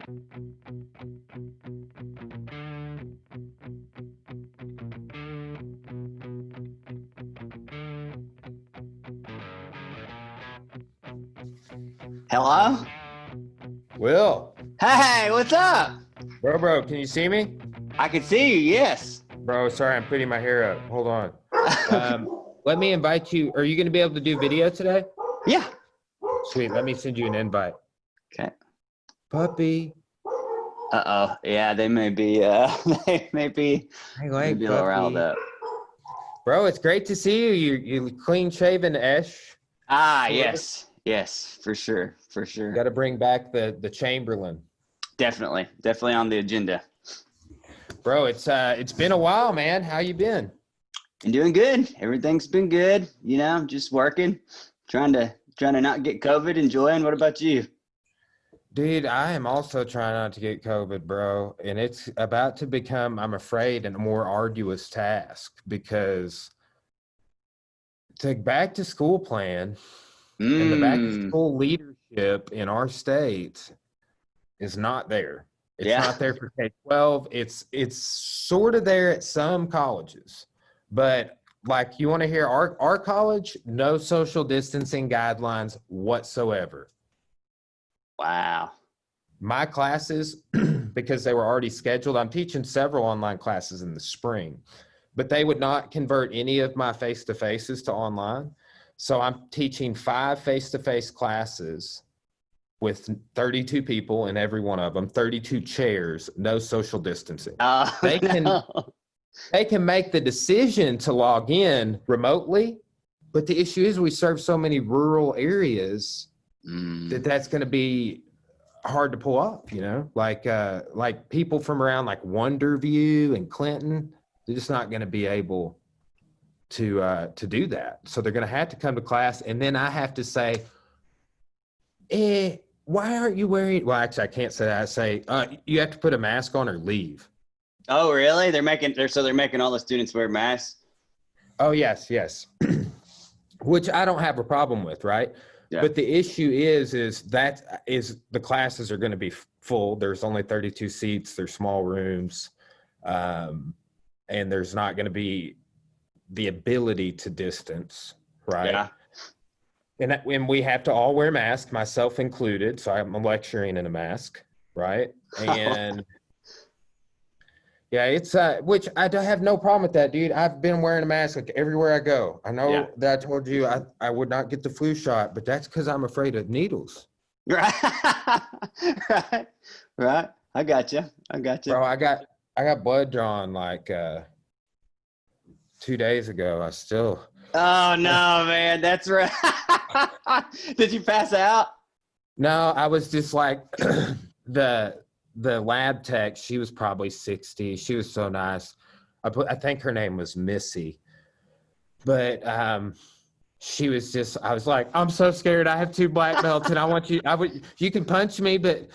Hello? Will. Hey, what's up? Bro, can you see me? I can see you, yes. Bro, sorry, I'm putting my hair up. Hold on. Let me invite you. Are you going to be able to do video today? Yeah. Sweet. Let me send you an invite. Okay. Puppy. Uh-oh. Yeah, they may be, they may be I a like little riled puppy. up. Bro, it's great to see you. You clean shaven Esh. Ah, Sort of. yes. Yes, for sure. For sure. Got to bring back the Chamberlain. Definitely. Definitely on the agenda. Bro, it's been a while, man. How you been? I'm doing good. Everything's been good. You know, just working, trying to not get COVID, enjoying. What about you? Dude, I am also trying not to get COVID, bro. And it's about to become, I'm afraid, a more arduous task because the back to school plan and the back to school leadership in our state is not there. It's not there for K-12. It's sort of there at some colleges. But like, you want to hear our college, no social distancing guidelines whatsoever. Wow. My classes, because they were already scheduled, I'm teaching several online classes in the spring, but they would not convert any of my face-to-faces to online. So I'm teaching 5 face-to-face classes with 32 people in every one of them, 32 chairs, no social distancing. They can make the decision to log in remotely, but the issue is we serve so many rural areas that's going to be hard to pull off, you know, like people from around like Wonderview and Clinton, they're just not going to be able to do that. So they're going to have to come to class, and then I have to say, why aren't you wearing? Well, actually, I can't say that. I say you have to put a mask on or leave. Oh, really? They're making all the students wear masks. Oh, yes. Which I don't have a problem with, right? Yeah. But the issue is the classes are going to be full. There's only 32 seats. They're small rooms, and there's not going to be the ability to distance, right? Yeah. And we have to all wear masks, myself included. So I'm lecturing in a mask, right? And yeah, it's which I have no problem with that, dude. I've been wearing a mask like everywhere I go. I know that I told you I would not get the flu shot, but that's because I'm afraid of needles. Right. Right. I got you. Bro, I got blood drawn like 2 days ago. I still. Oh no, man, that's right. Did you pass out? No, I was just like the lab tech. She was probably 60. She was so nice. I think her name was Missy, but she was just. I was like, I'm so scared. I have 2 black belts, and I want you. You can punch me, but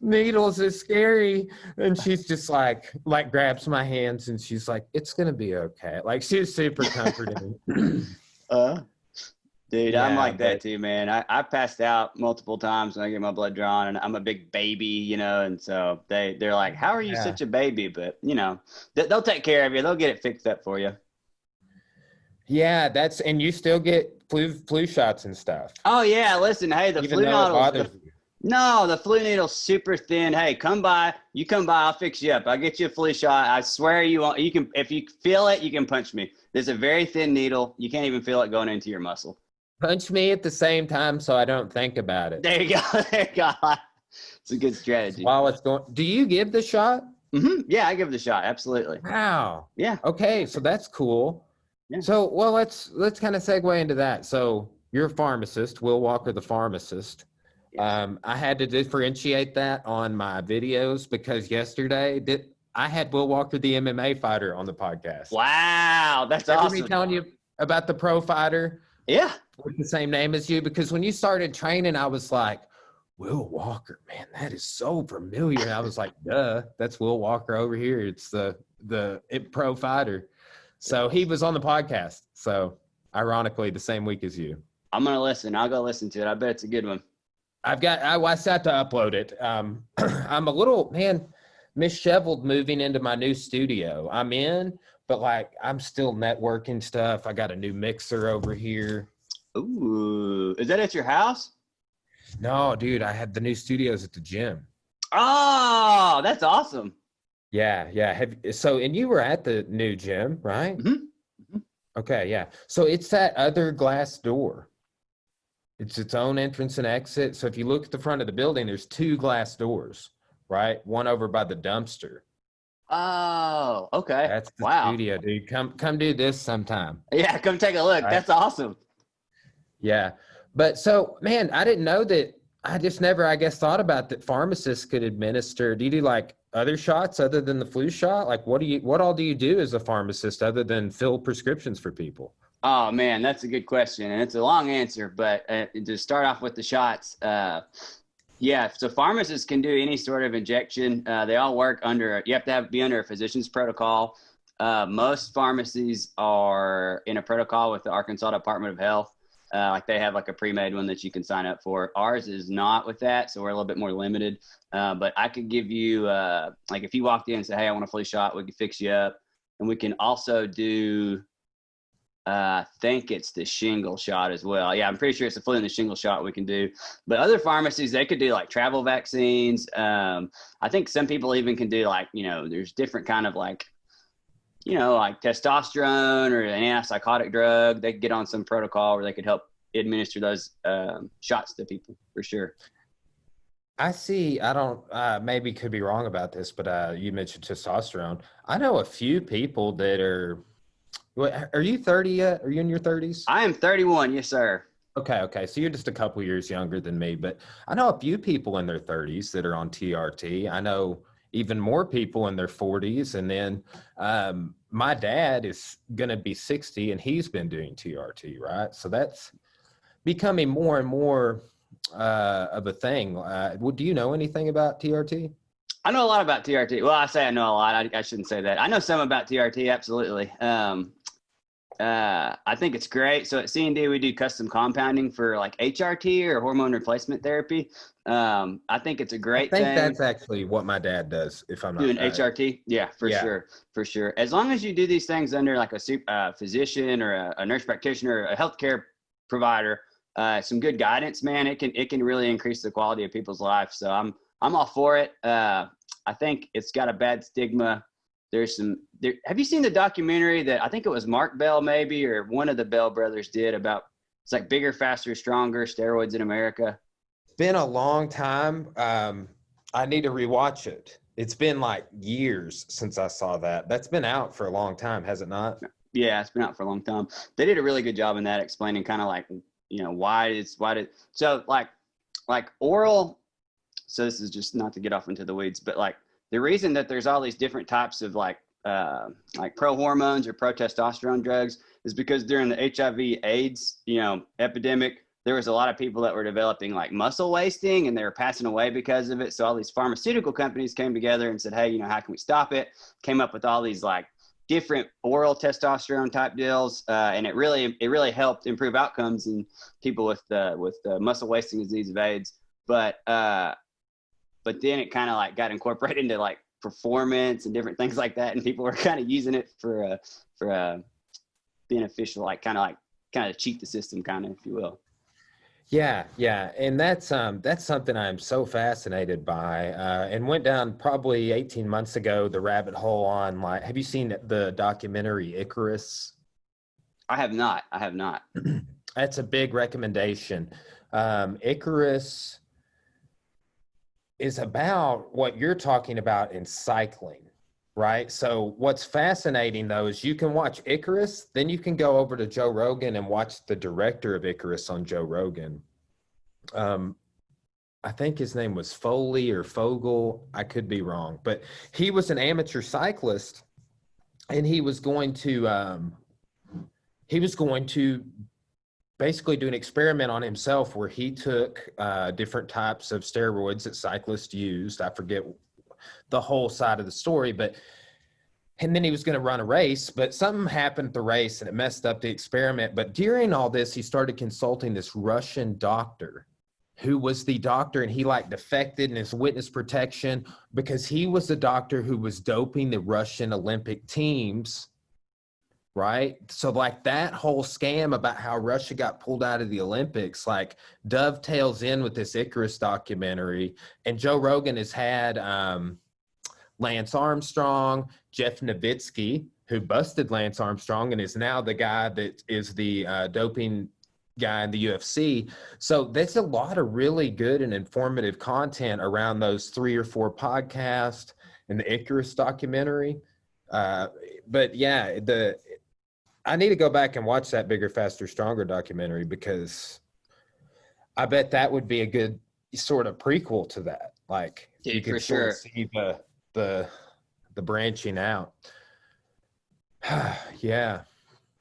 needles is scary. And she's just like grabs my hands, and she's like, it's gonna be okay. Like, she was super comforting. Dude, I'm like that too, man. I passed out multiple times when I get my blood drawn, and I'm a big baby, you know, and so they're like, how are you such a baby? But, you know, they'll take care of you. They'll get it fixed up for you. Yeah, and you still get flu shots and stuff. Oh, yeah. Listen, hey, the flu needle's super thin. Hey, come by. You come by, I'll fix you up. I'll get you a flu shot. I swear you can, if you feel it, you can punch me. There's a very thin needle. You can't even feel it going into your muscle. Punch me at the same time so I don't think about it. There you go. It's a good strategy. While it's going, do you give the shot? Mm-hmm. Yeah, I give the shot. Absolutely. Wow. Yeah. Okay, so that's cool. Yeah. So, well, let's kind of segue into that. So you're a pharmacist, Will Walker, the pharmacist. Yes. I had to differentiate that on my videos because yesterday I had Will Walker, the MMA fighter, on the podcast. Wow, that's awesome. Remember me telling you about the pro fighter? Yeah. With the same name as you, because when you started training, I was like, Will Walker, man, that is so familiar. And I was like, duh, that's Will Walker over here. It's the pro fighter. So he was on the podcast. So ironically, the same week as you. I'm going to listen. I'll go listen to it. I bet it's a good one. I still have to upload it. I'm a little, man, misheveled moving into my new studio. I'm in, but like, I'm still networking stuff. I got a new mixer over here. Ooh, is that at your house? No, dude, I had the new studios at the gym. Oh, that's awesome. Yeah. And you were at the new gym, right? Mm-hmm. Okay, yeah. So it's that other glass door. It's its own entrance and exit. So if you look at the front of the building, there's 2 glass doors, right? One over by the dumpster. Oh, okay. That's the Wow. studio, dude. Come do this sometime. Yeah, come take a look. Right? That's awesome. Yeah. But so, man, I didn't know that. I just never, I guess, thought about that pharmacists could administer. Do you do like other shots other than the flu shot? Like what all do you do as a pharmacist other than fill prescriptions for people? Oh man, that's a good question, and it's a long answer. But to start off with the shots, yeah. So pharmacists can do any sort of injection. They all work under. You have to be under a physician's protocol. Most pharmacies are in a protocol with the Arkansas Department of Health. Like they have like a pre-made one that you can sign up for. Ours is not with that, so we're a little bit more limited. But I could give you, like if you walked in and said, hey, I want a flu shot, we could fix you up. And we can also do, I think it's the shingle shot as well. Yeah, I'm pretty sure it's the flu and the shingle shot we can do. But other pharmacies, they could do like travel vaccines. I think some people even can do like, there's different kind of like, like testosterone or an antipsychotic drug. They could get on some protocol where they could help administer those shots to people for sure. I see. I don't, maybe could be wrong about this, but you mentioned testosterone. I know a few people that are you 30 yet? Are you in your 30s? I am 31. Yes, sir. Okay. So you're just a couple years younger than me, but I know a few people in their 30s that are on TRT. I know even more people in their 40s. And then my dad is going to be 60 and he's been doing TRT, right? So that's becoming more and more of a thing. Do you know anything about TRT? I know a lot about TRT. Well, I say I know a lot. I shouldn't say that. I know some about TRT, absolutely. I think it's great. So at C&D, we do custom compounding for like HRT or hormone replacement therapy. I think it's a great thing. I think that's actually what my dad does, if I'm not doing HRT. Yeah, for sure. As long as you do these things under like a physician or a nurse practitioner, a healthcare provider, some good guidance, man, it can really increase the quality of people's lives. So I'm all for it. I think it's got a bad stigma. Have you seen the documentary that I think it was Mark Bell maybe, or one of the Bell brothers did about, it's like Bigger, Faster, Stronger, Steroids in America? It's been a long time. I need to rewatch it. It's been like years since I saw that. That's been out for a long time, has it not? Yeah, it's been out for a long time. They did a really good job in that, explaining kind of like, so like oral. So this is just not to get off into the weeds, but like the reason that there's all these different types of like pro hormones or pro testosterone drugs is because during the HIV AIDS, epidemic, there was a lot of people that were developing like muscle wasting and they were passing away because of it. So all these pharmaceutical companies came together and said, hey, how can we stop it? Came up with all these like different oral testosterone type deals. And it really helped improve outcomes in people with the muscle wasting disease of AIDS. But then it kind of like got incorporated into like performance and different things like that. And people were kind of using it for beneficial, like kind of cheat the system, kind of, if you will. Yeah. And that's something I'm so fascinated by, and went down probably 18 months ago, the rabbit hole on like, have you seen the documentary Icarus? I have not. That's a big recommendation. Icarus is about what you're talking about in cycling, right? So what's fascinating though is you can watch Icarus, then you can go over to Joe Rogan and watch the director of Icarus on Joe Rogan. I think his name was Foley or Fogel. I could be wrong, but he was an amateur cyclist and he was going to basically do an experiment on himself where he took different types of steroids that cyclists used. I forget the whole side of the story, and then he was going to run a race, but something happened at the race and it messed up the experiment. But during all this, he started consulting this Russian doctor who was the doctor, and he like defected in his witness protection because he was the doctor who was doping the Russian Olympic teams. Right. So like that whole scam about how Russia got pulled out of the Olympics, like dovetails in with this Icarus documentary. And Joe Rogan has had Lance Armstrong, Jeff Nowitzki, who busted Lance Armstrong and is now the guy that is the doping guy in the UFC. So there's a lot of really good and informative content around those 3 or 4 podcasts and the Icarus documentary. But yeah, I need to go back and watch that Bigger, Faster, Stronger documentary, because I bet that would be a good sort of prequel to that. Like, dude, you could sort of see the branching out. Yeah.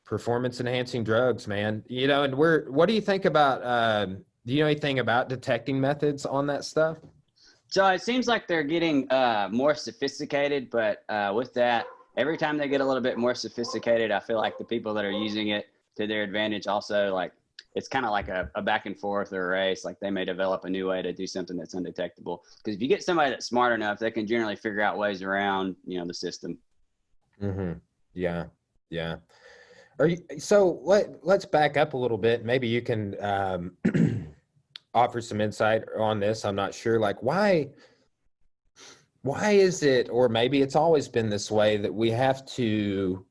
Performance enhancing drugs, man. You know, and what do you think about, do you know anything about detecting methods on that stuff? So it seems like they're getting more sophisticated, but with that, every time they get a little bit more sophisticated, I feel like the people that are using it to their advantage also, like, it's kind of like a back and forth or a race. Like, they may develop a new way to do something that's undetectable. Because if you get somebody that's smart enough, they can generally figure out ways around, you know, the system. Mm-hmm. Yeah. Yeah. So let's back up a little bit. Maybe you can offer some insight on this. I'm not sure. Like, why is it, or maybe it's always been this way, that we have to,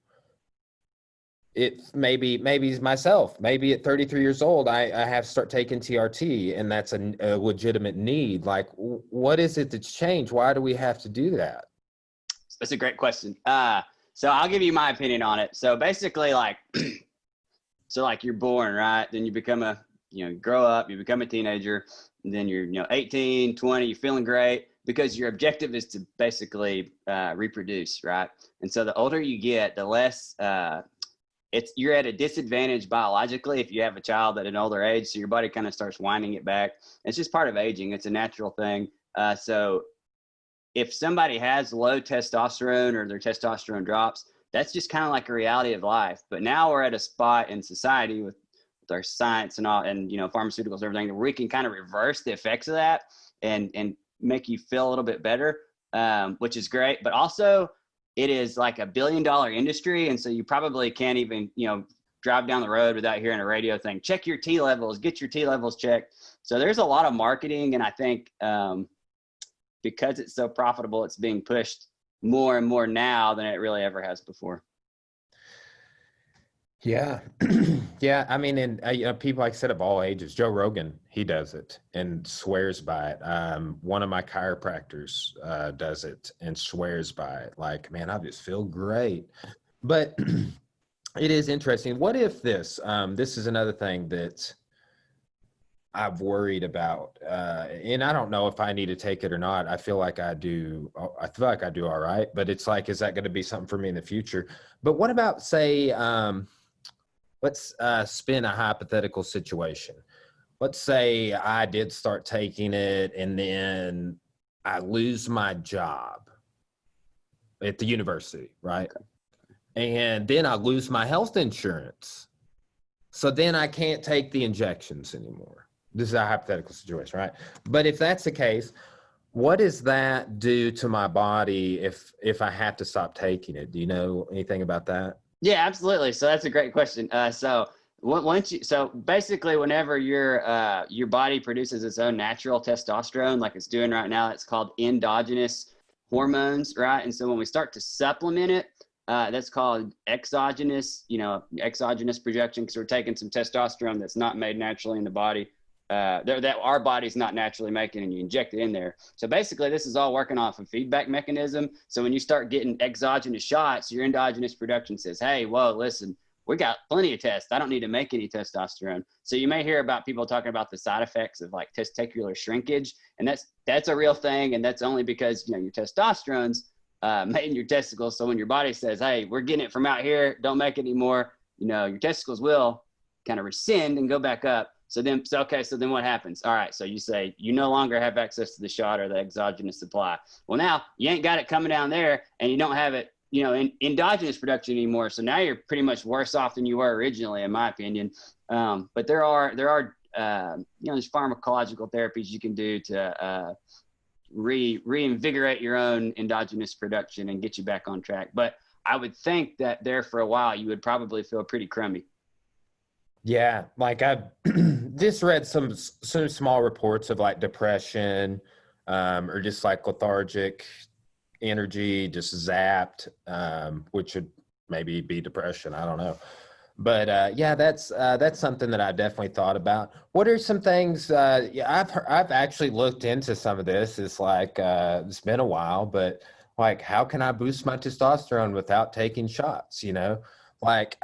maybe myself, maybe at 33 years old, I have to start taking TRT, and that's a legitimate need. Like, what is it that's changed? Why do we have to do that? That's a great question. So I'll give you my opinion on it. So basically, like, so like you're born, right? Then you become grow up, you become a teenager, and then you're, 18, 20, you're feeling great, because your objective is to basically reproduce, right? And so the older you get, the less you're at a disadvantage biologically if you have a child at an older age. So your body kind of starts winding it back. It's just part of aging. It's a natural thing. So if somebody has low testosterone or their testosterone drops, that's just kind of like a reality of life. But now we're at a spot in society with our science and all, and pharmaceuticals and everything, where we can kind of reverse the effects of that and make you feel a little bit better, which is great. But also, it is like $1 billion industry, and so you probably can't even drive down the road without hearing a radio thing, check your T levels, get your T levels checked. So there's a lot of marketing, and I think because it's so profitable, it's being pushed more and more now than it really ever has before. Yeah. Yeah. I mean, and people, like I said, of all ages. Joe Rogan, he does it and swears by it. One of my chiropractors does it and swears by it. Like, man, I just feel great. But it is interesting. What if this is another thing that I've worried about, and I don't know if I need to take it or not. I feel like I do. I feel like I do all right, but it's like, is that going to be something for me in the future? But what about, say, let's spin a hypothetical situation. Let's say I did start taking it, and then I lose my job at the university, right? Okay. And then I lose my health insurance. So then I can't take the injections anymore. This is a hypothetical situation, right? But if that's the case, what does that do to my body if I have to stop taking it? Do you know anything about that? Yeah, absolutely. So that's a great question. So basically, whenever your body produces its own natural testosterone, like it's doing right now, it's called endogenous hormones, right? And so when we start to supplement it, that's called exogenous projection, because we're taking some testosterone that's not made naturally in the body, that our body's not naturally making, and you inject it in there. So basically, this is all working off a feedback mechanism. So when you start getting exogenous shots, your endogenous production says, hey, whoa, listen, we got plenty of tests. I don't need to make any testosterone. So you may hear about people talking about the side effects of like testicular shrinkage, and that's a real thing, and that's only because your testosterone's made in your testicles. So when your body says, hey, we're getting it from out here, don't make it anymore, your testicles will kind of rescind and go back up. So then what happens? All right, so you say you no longer have access to the shot or the exogenous supply. Well, now you ain't got it coming down there, and you don't have it, in endogenous production anymore. So now you're pretty much worse off than you were originally, in my opinion. But there are there's pharmacological therapies you can do to reinvigorate your own endogenous production and get you back on track. But I would think that there for a while, you would probably feel pretty crummy. Yeah. Like I've just read some small reports of like depression, or just like lethargic energy, just zapped, which would maybe be depression. I don't know. But yeah, that's something that I've definitely thought about. What are some things? Yeah, I've actually looked into some of this. It's like it's been a while, but like, how can I boost my testosterone without taking shots? Like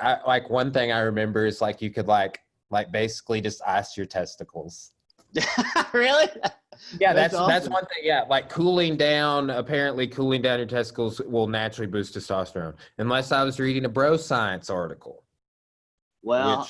one thing I remember is like you could like basically just ice your testicles. Really? Yeah, that's one thing. Yeah, like apparently cooling down your testicles will naturally boost testosterone. Unless I was reading a bro science article. Well,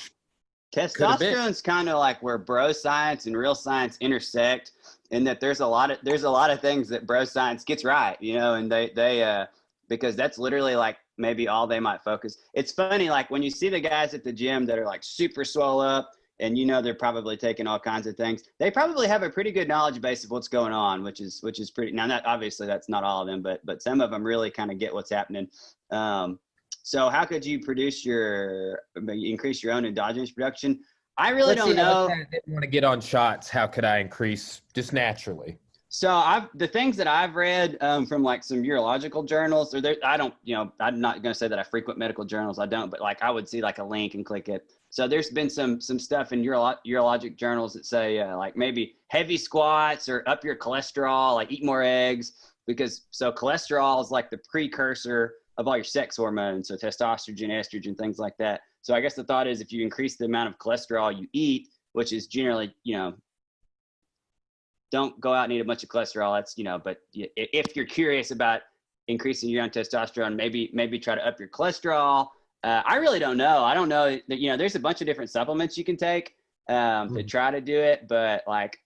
testosterone's kind of like where bro science and real science intersect, in that there's a lot of things that bro science gets right, and they because that's literally like maybe all they might focus. It's funny, like when you see the guys at the gym that are like super swole up, and they're probably taking all kinds of things. They probably have a pretty good knowledge base of what's going on, which is pretty. Now, obviously that's not all of them, but some of them really kind of get what's happening. So how could you increase your own endogenous production? I really don't know. I didn't want to get on shots. How could I increase just naturally? So the things that I've read from like some urological journals, I'm not going to say that I frequent medical journals. I don't, but like I would see like a link and click it. So there's been some stuff in urologic journals that say like maybe heavy squats or up your cholesterol, like eat more eggs, because cholesterol is like the precursor of all your sex hormones, so testosterone, estrogen, things like that. So I guess the thought is if you increase the amount of cholesterol you eat, which is generally, don't go out and eat a bunch of cholesterol. That's, but if you're curious about increasing your own testosterone, maybe try to up your cholesterol. I really don't know. I don't know that, there's a bunch of different supplements you can take to try to do it. But like,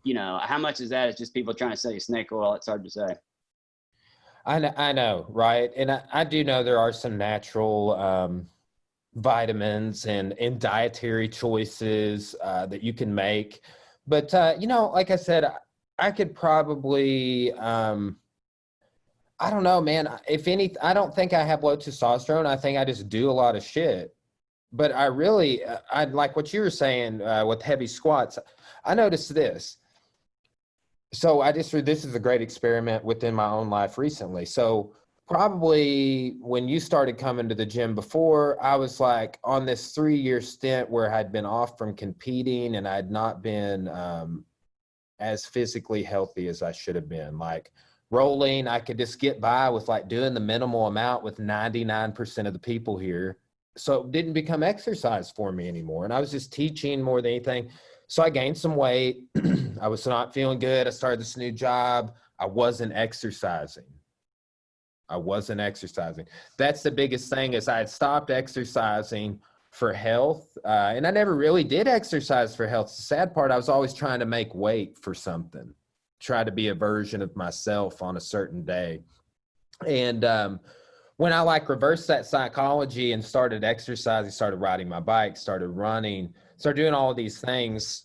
how much is that? It's just people trying to sell you snake oil. It's hard to say. I know, right? And I do know there are some natural vitamins and dietary choices that you can make. But, like I said, I could probably, I don't know, man. I don't think I have low testosterone. I think I just do a lot of shit. But I like what you were saying with heavy squats. I noticed this. So this is a great experiment within my own life recently. So probably when you started coming to the gym before, I was like on this 3-year stint where I'd been off from competing and I'd not been as physically healthy as I should have been. Like rolling, I could just get by with like doing the minimal amount with 99% of the people here. So it didn't become exercise for me anymore. And I was just teaching more than anything. So I gained some weight. I was not feeling good. I started this new job. I wasn't exercising. That's the biggest thing, is I had stopped exercising for health. And I never really did exercise for health. The sad part, I was always trying to make weight for something, try to be a version of myself on a certain day. And when I like reversed that psychology and started exercising, started riding my bike, started running, started doing all of these things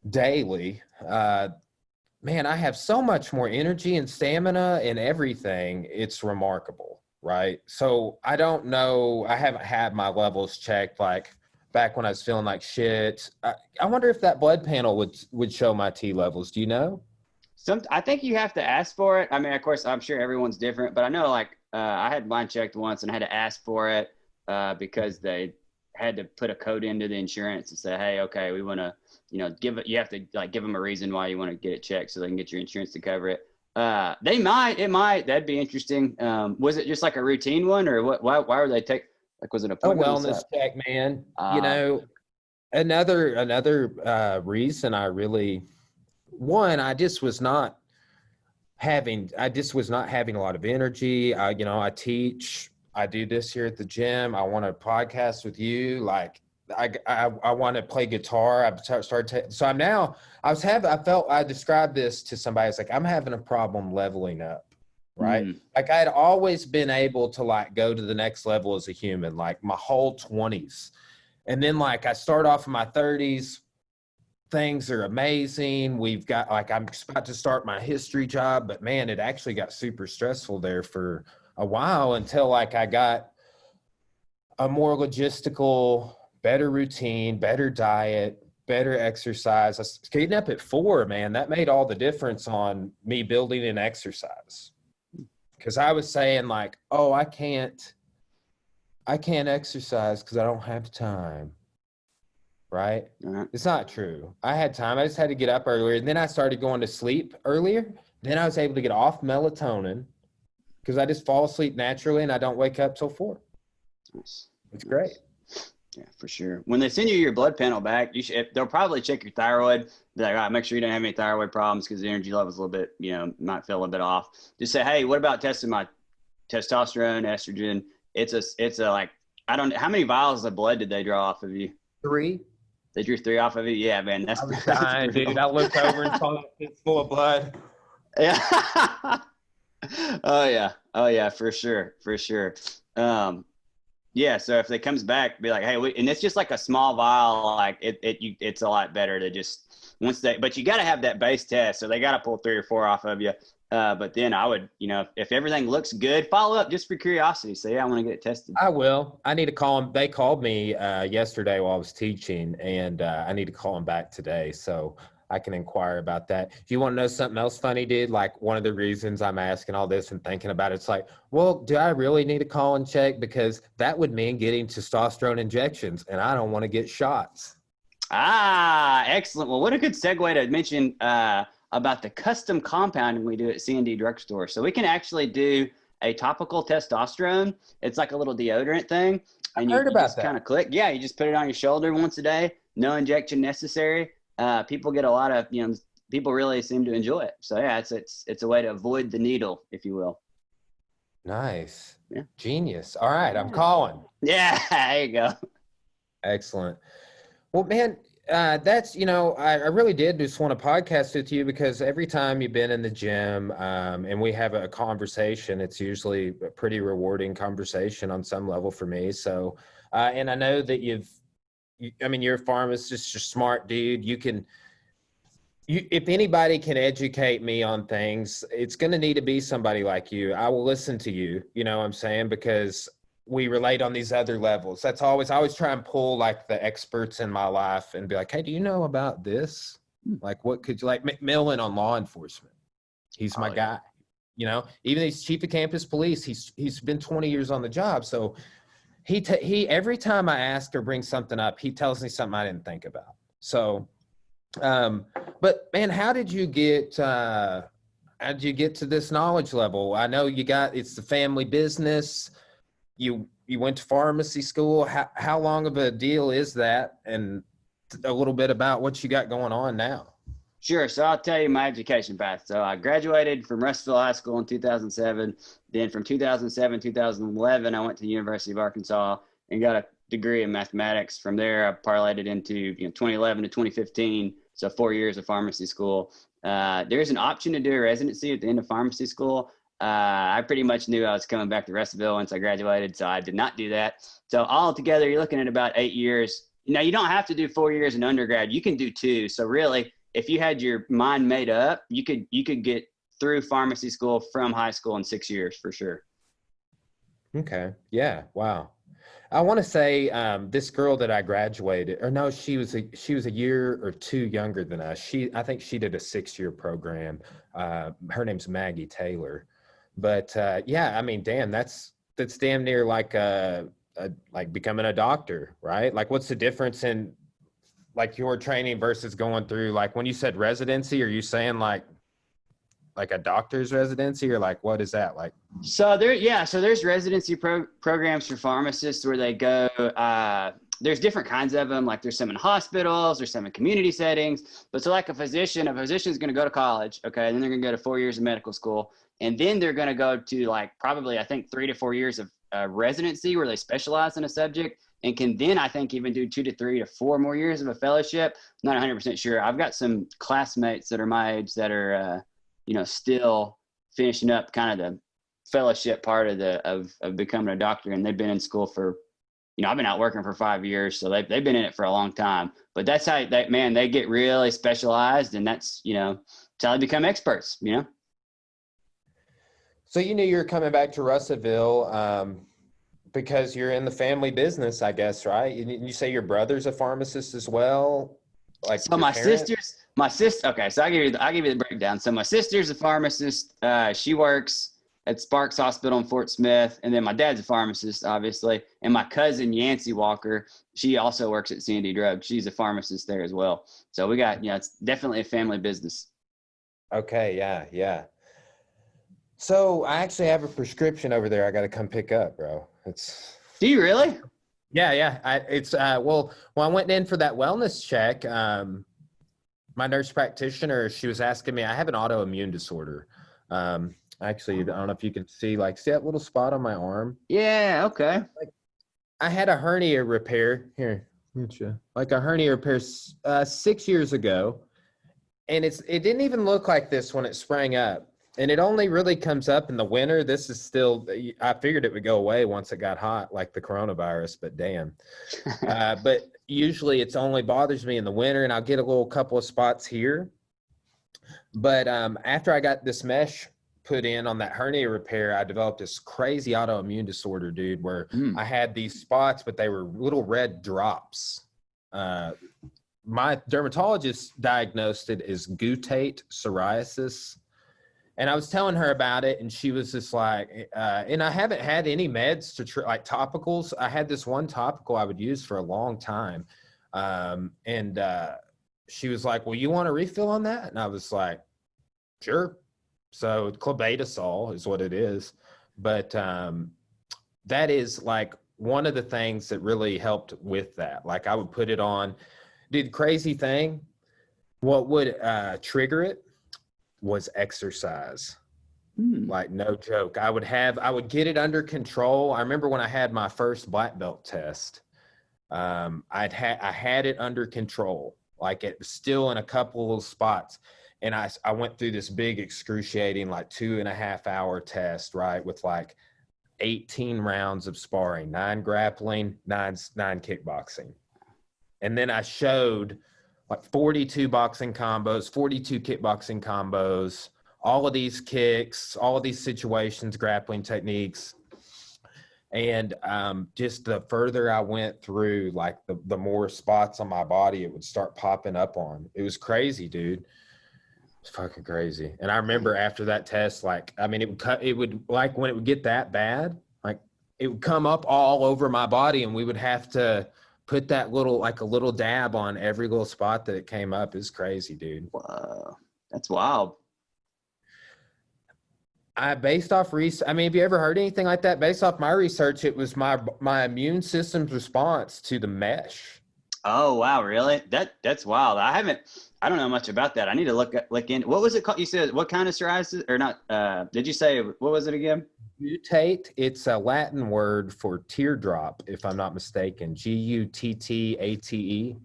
daily, man, I have so much more energy and stamina and everything. It's remarkable, right? So I don't know. I haven't had my levels checked like back when I was feeling like shit. I wonder if that blood panel would show my T levels. Do you know? I think you have to ask for it. I mean, of course, I'm sure everyone's different, but I know like I had mine checked once and I had to ask for it because they had to put a code into the insurance and say, hey, okay, we want to, you have to like give them a reason why you want to get it checked so they can get your insurance to cover it. That'd be interesting. Was it just like a routine one, or what? Why were they was it a wellness check, man? Another reason I just was not having a lot of energy. I teach, I do this here at the gym. I want to podcast with you. Like I want to play guitar. I described this to somebody. It's like, I'm having a problem leveling up. Right. Like I'd always been able to like go to the next level as a human, like my whole 20s. And then like I start off in my 30s, things are amazing. We've got like, I'm about to start my history job, but man, it actually got super stressful there for a while until like I got a more logistical, better routine, better diet, better exercise. I was getting up at 4, man. That made all the difference on me building an exercise. Because I was saying like, oh, I can't exercise because I don't have time. Right? It's not true. I had time. I just had to get up earlier. And then I started going to sleep earlier. Then I was able to get off melatonin because I just fall asleep naturally and I don't wake up till 4. Nice. It's great. Yeah, for sure. When they send you your blood panel back, they'll probably check your thyroid. Be like, all right, make sure you don't have any thyroid problems because the energy level's a little bit, might feel a bit off. Just say, hey, what about testing my testosterone, estrogen? It's a like, I don't know. How many vials of blood did they draw off of you? 3. They drew 3 off of you? Yeah, man. I was dying, dude. I looked over and saw it's full of blood. Yeah. Oh, yeah, for sure. Yeah, so if it comes back, be like, hey, and it's just like a small vial, like it's a lot better to just but you got to have that base test, so they got to pull 3 or 4 off of you. But then I would, if everything looks good, follow up just for curiosity. Say, yeah, I want to get it tested. I will. I need to call them. They called me yesterday while I was teaching, and I need to call them back today so I can inquire about that. If you want to know something else funny, dude, like one of the reasons I'm asking all this and thinking about it's like, well, do I really need to call and check? Because that would mean getting testosterone injections, and I don't want to get shots. Ah, excellent. Well, what a good segue to mention about the custom compounding we do at C&D Drugstore. So we can actually do a topical testosterone. It's like a little deodorant thing. And I heard about just that. Kind of click. Yeah, you just put it on your shoulder once a day. No injection necessary. People get a lot of, people really seem to enjoy it. So yeah, it's a way to avoid the needle, if you will. Nice. Yeah. Genius. All right, I'm calling. Yeah, there you go. Excellent. Well, man, that's, I really did just want to podcast with you because every time you've been in the gym and we have a conversation, it's usually a pretty rewarding conversation on some level for me. So, and I know that you're a pharmacist, you're a smart dude. If anybody can educate me on things, it's going to need to be somebody like you. I will listen to you, you know what I'm saying? Because we relate on these other levels. I always try and pull like the experts in my life and be like, hey, do you know about this? Like, what could you like McMillan on law enforcement? He's my guy, even he's chief of campus police. He's been 20 years on the job. So he every time I ask or bring something up, he tells me something I didn't think about. So, but man, how did you get to this knowledge level? I know it's the family business. You went to pharmacy school. How long of a deal is that? And a little bit about what you got going on now. Sure. So I'll tell you my education path. So I graduated from Russellville High School in 2007. Then from 2007, 2011, I went to the University of Arkansas and got a degree in mathematics. From there, I parlayed it into 2011 to 2015. So 4 years of pharmacy school. There's an option to do a residency at the end of pharmacy school. I pretty much knew I was coming back to Russellville once I graduated, so I did not do that. So all together, you're looking at about 8 years. Now, you don't have to do 4 years in undergrad. You can do 2. So really, if you had your mind made up, you could get through pharmacy school from high school in 6 years for sure. Okay. Yeah. Wow. I want to say this girl that I graduated, or no, she was a year or 2 younger than us. I think she did a 6-year program. Her name's Maggie Taylor. But yeah, I mean, damn, that's damn near like like becoming a doctor, right? Like, what's the difference in like your training versus going through, like when you said residency, are you saying like a doctor's residency, or like what is that like? So there's residency programs for pharmacists where they go. There's different kinds of them. Like there's some in hospitals, there's some in community settings. But so like a physician's going to go to college, okay, and then they're going to go to 4 years of medical school, and then they're going to go to like probably I think 3 to 4 years of residency where they specialize in a subject, and can then I think even do 2 to 3 to 4 more years of a fellowship. I'm not 100% sure. I've got some classmates that are my age that are still finishing up kind of the fellowship part of becoming a doctor, and they've been in school for you know, I've been out working for 5 years, so they've been in it for a long time. But that's how they get really specialized, and that's, you know, that's how they become experts, you know? So you knew you were coming back to Russellville because you're in the family business, I guess, right? You say your brother's a pharmacist as well? Like So my sister, okay, so I'll give you the breakdown. So my sister's a pharmacist. She works at Sparks Hospital in Fort Smith. And then my dad's a pharmacist, obviously. And my cousin, Yancey Walker, she also works at C&D Drug. She's a pharmacist there as well. So we got, you know, it's definitely a family business. Okay, yeah. So I actually have a prescription over there I got to come pick up, bro. Do you really? Yeah. Well, when I went in for that wellness check, my nurse practitioner, she was asking me, I have an autoimmune disorder. Actually, I don't know if you can see that little spot on my arm? Yeah, okay. I had a hernia repair here, like a hernia repair 6 years ago. And it didn't even look like this when it sprang up. And it only really comes up in the winter. This is still, I figured it would go away once it got hot, like the coronavirus, but damn. But usually it's only bothers me in the winter, and I'll get a little couple of spots here. But after I got this mesh put in on that hernia repair, I developed this crazy autoimmune disorder, dude, where I had these spots, but they were little red drops. My dermatologist diagnosed it as guttate psoriasis. And I was telling her about it, and she was just like, and I haven't had any meds like topicals. I had this one topical I would use for a long time. And she was like, well, you want a refill on that? And I was like, sure. So clobetasol is what it is. But that is like one of the things that really helped with that. Like I would put it on. Dude, the crazy thing, what would trigger it was exercise. Like no joke. I would get it under control. I remember when I had my first black belt test, I had it under control. Like it was still in a couple of little spots. And I went through this big excruciating, like 2.5 hour test, right? With like 18 rounds of sparring, 9 grappling, 9 kickboxing. And then I showed like 42 boxing combos, 42 kickboxing combos, all of these kicks, all of these situations, grappling techniques. And just the further I went through, like the more spots on my body it would start popping up on. It was crazy, dude. It's fucking crazy. And I remember after that test, like, I mean, it would like when it would get that bad, like it would come up all over my body, and we would have to put that like a little dab on every little spot that it came up. Is crazy, dude. Wow. That's wild. Based off research, I mean, have you ever heard anything like that? Based off my research, it was my immune system's response to the mesh. Oh, wow. Really? That's wild. I don't know much about that. I need to look in. What was it called? You said what kind of psoriasis or not? Did you say, what was it again? Guttate. It's a Latin word for teardrop, if I'm not mistaken. Guttate.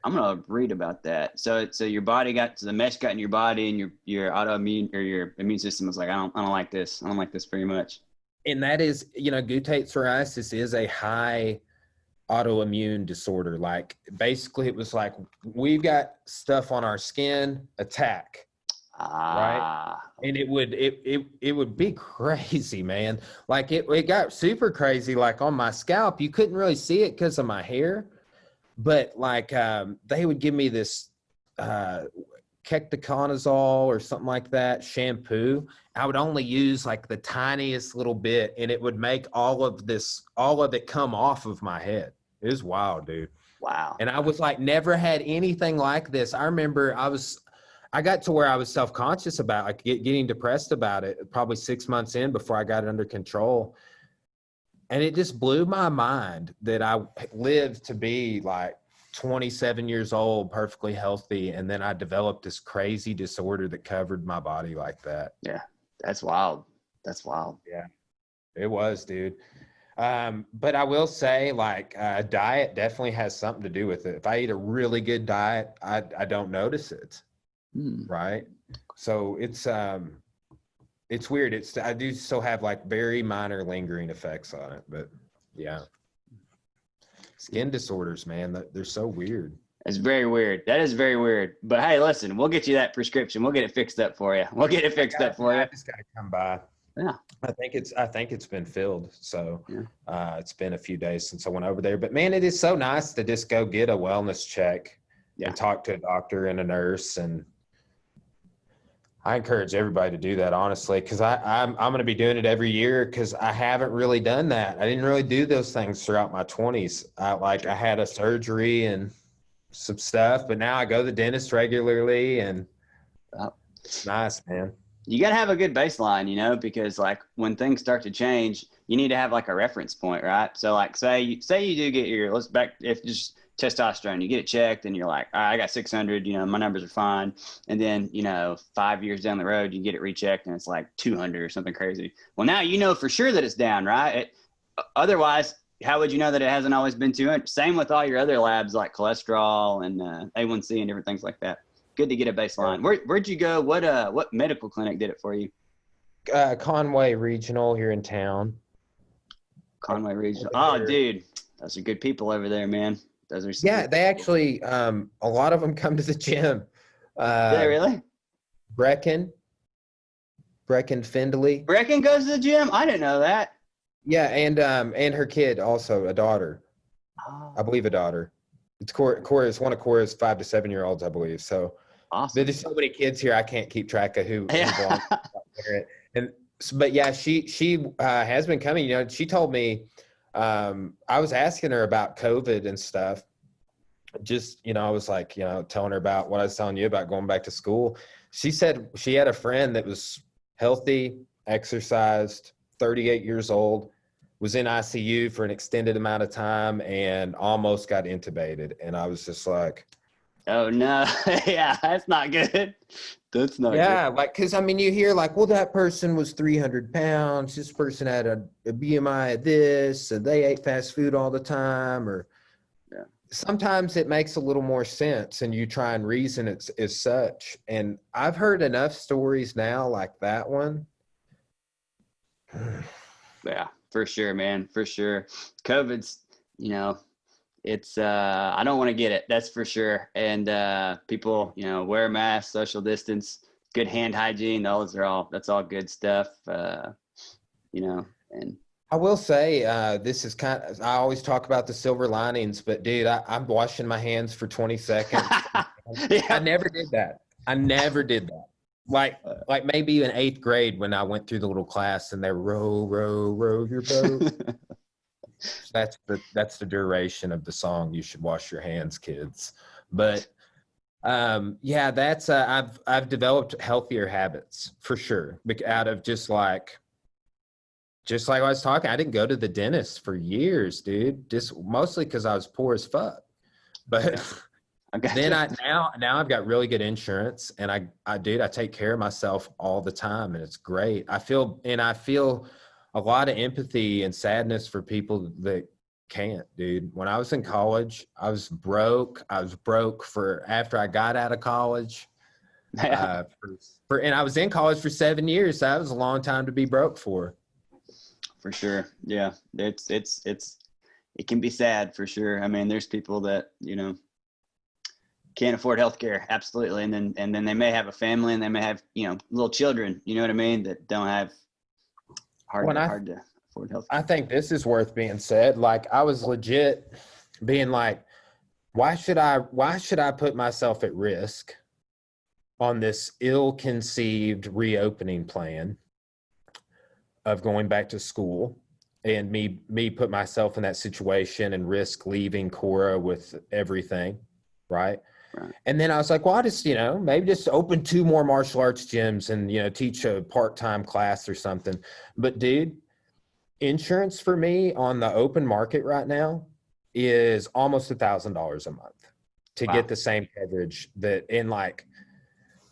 I'm gonna read about that. So your body the mesh got in your body, and your autoimmune or your immune system was like, I don't like this. I don't like this very much. And that is, guttate psoriasis is a high autoimmune disorder. Like basically it was like, we've got stuff on our skin, attack. Right. And it would be crazy, man. Like it got super crazy. Like on my scalp, you couldn't really see it because of my hair, but like they would give me this ketoconazole or something like that shampoo. I would only use like the tiniest little bit, and it would make all of it come off of my head. It was wild, dude. Wow. And I was like, never had anything like this. I remember I got to where I was self-conscious about like getting depressed about it probably 6 months in before I got it under control. And it just blew my mind that I lived to be like 27 years old, perfectly healthy. And then I developed this crazy disorder that covered my body like that. Yeah. That's wild. That's wild. Yeah, it was, dude. But I will say, like, diet definitely has something to do with it. If I eat a really good diet, I don't notice it. Right. So it's weird. I do still have like very minor lingering effects on it, but Yeah. Skin disorders, man, they're so weird. It's very weird. That is very weird. But hey, listen, we'll get you that prescription. We'll get it fixed up for you. We'll get it fixed up for you. I just got to come by. Yeah. I think it's been filled. So Yeah. it's been a few days since I went over there. But man, it is so nice to just go get a wellness check and talk to a doctor and a nurse. And I encourage everybody to do that, honestly, because I'm going to be doing it every year because I haven't really done that. I didn't really do those things throughout my 20s. I had a surgery and some stuff, but now I go to the dentist regularly, and it's nice, man. You got to have a good baseline, you know, because like when things start to change, you need to have like a reference point, right? So like say you do get your, if just testosterone, you get it checked and you're like, all right, I got 600, you know, my numbers are fine. And then, you know, 5 years down the road, you get it rechecked and it's like 200 or something crazy. Well, now you know for sure that it's down, right? Otherwise, how would you know that it hasn't always been 200? Same with all your other labs like cholesterol and A1C and different things like that. Good to get a baseline. Where'd you go? What medical clinic did it for you? Conway Regional here in town. Conway Regional. Oh, dude, those are good people over there, man. Those are they actually a lot of them come to the gym. Do they really? Brecken Findley. Brecken goes to the gym? I didn't know that. Yeah, and her kid also, a daughter. Oh. I believe a daughter. It's Cora's one of Cora's 5 to 7 year olds, I believe. So awesome. There's so many kids here, I can't keep track of who belongs to it. But yeah, she has been coming. You know, she told me I was asking her about COVID and stuff. Just, you know, I was like, you know, telling her about what I was telling you about going back to school. She said she had a friend that was healthy, exercised, 38 years old, was in ICU for an extended amount of time and almost got intubated. And I was just like, oh no. Yeah, that's not good. That's not good. Yeah, like, because I mean, you hear like, well, that person was 300 pounds. This person had a BMI of this, and they ate fast food all the time. Or sometimes it makes a little more sense, and you try and reason it as such. And I've heard enough stories now like that one. Yeah, for sure, man. For sure. COVID's, you know, it's, I don't want to get it. That's for sure. And people, you know, wear masks, social distance, good hand hygiene. That's all good stuff. You know, and I will say, this is I always talk about the silver linings, but dude, I'm washing my hands for 20 seconds. I never did that. Like maybe in 8th grade when I went through the little class and they row your boat. That's the duration of the song. You should wash your hands, kids. But yeah, that's I've developed healthier habits for sure. Out of just like I was talking, I didn't go to the dentist for years, dude. Just mostly because I was poor as fuck. But then now I've got really good insurance, and I take care of myself all the time, and it's great. I feel a lot of empathy and sadness for people that can't, dude. When I was in college, I was broke. For after I got out of college. And I was in college for 7 years. So that was a long time to be broke for. For sure. Yeah. It can be sad for sure. I mean, there's people that, you know, can't afford healthcare. Absolutely. And then they may have a family and they may have, you know, little children, you know what I mean? That don't have hard to afford healthcare. I think this is worth being said. Like I was legit being like, why should I put myself at risk on this ill-conceived reopening plan of going back to school, and me put myself in that situation and risk leaving Cora with everything, right? And then I was like, well, I just, you know, maybe just open 2 more martial arts gyms and, you know, teach a part-time class or something. But dude, insurance for me on the open market right now is almost $1,000 a month to get the same coverage that like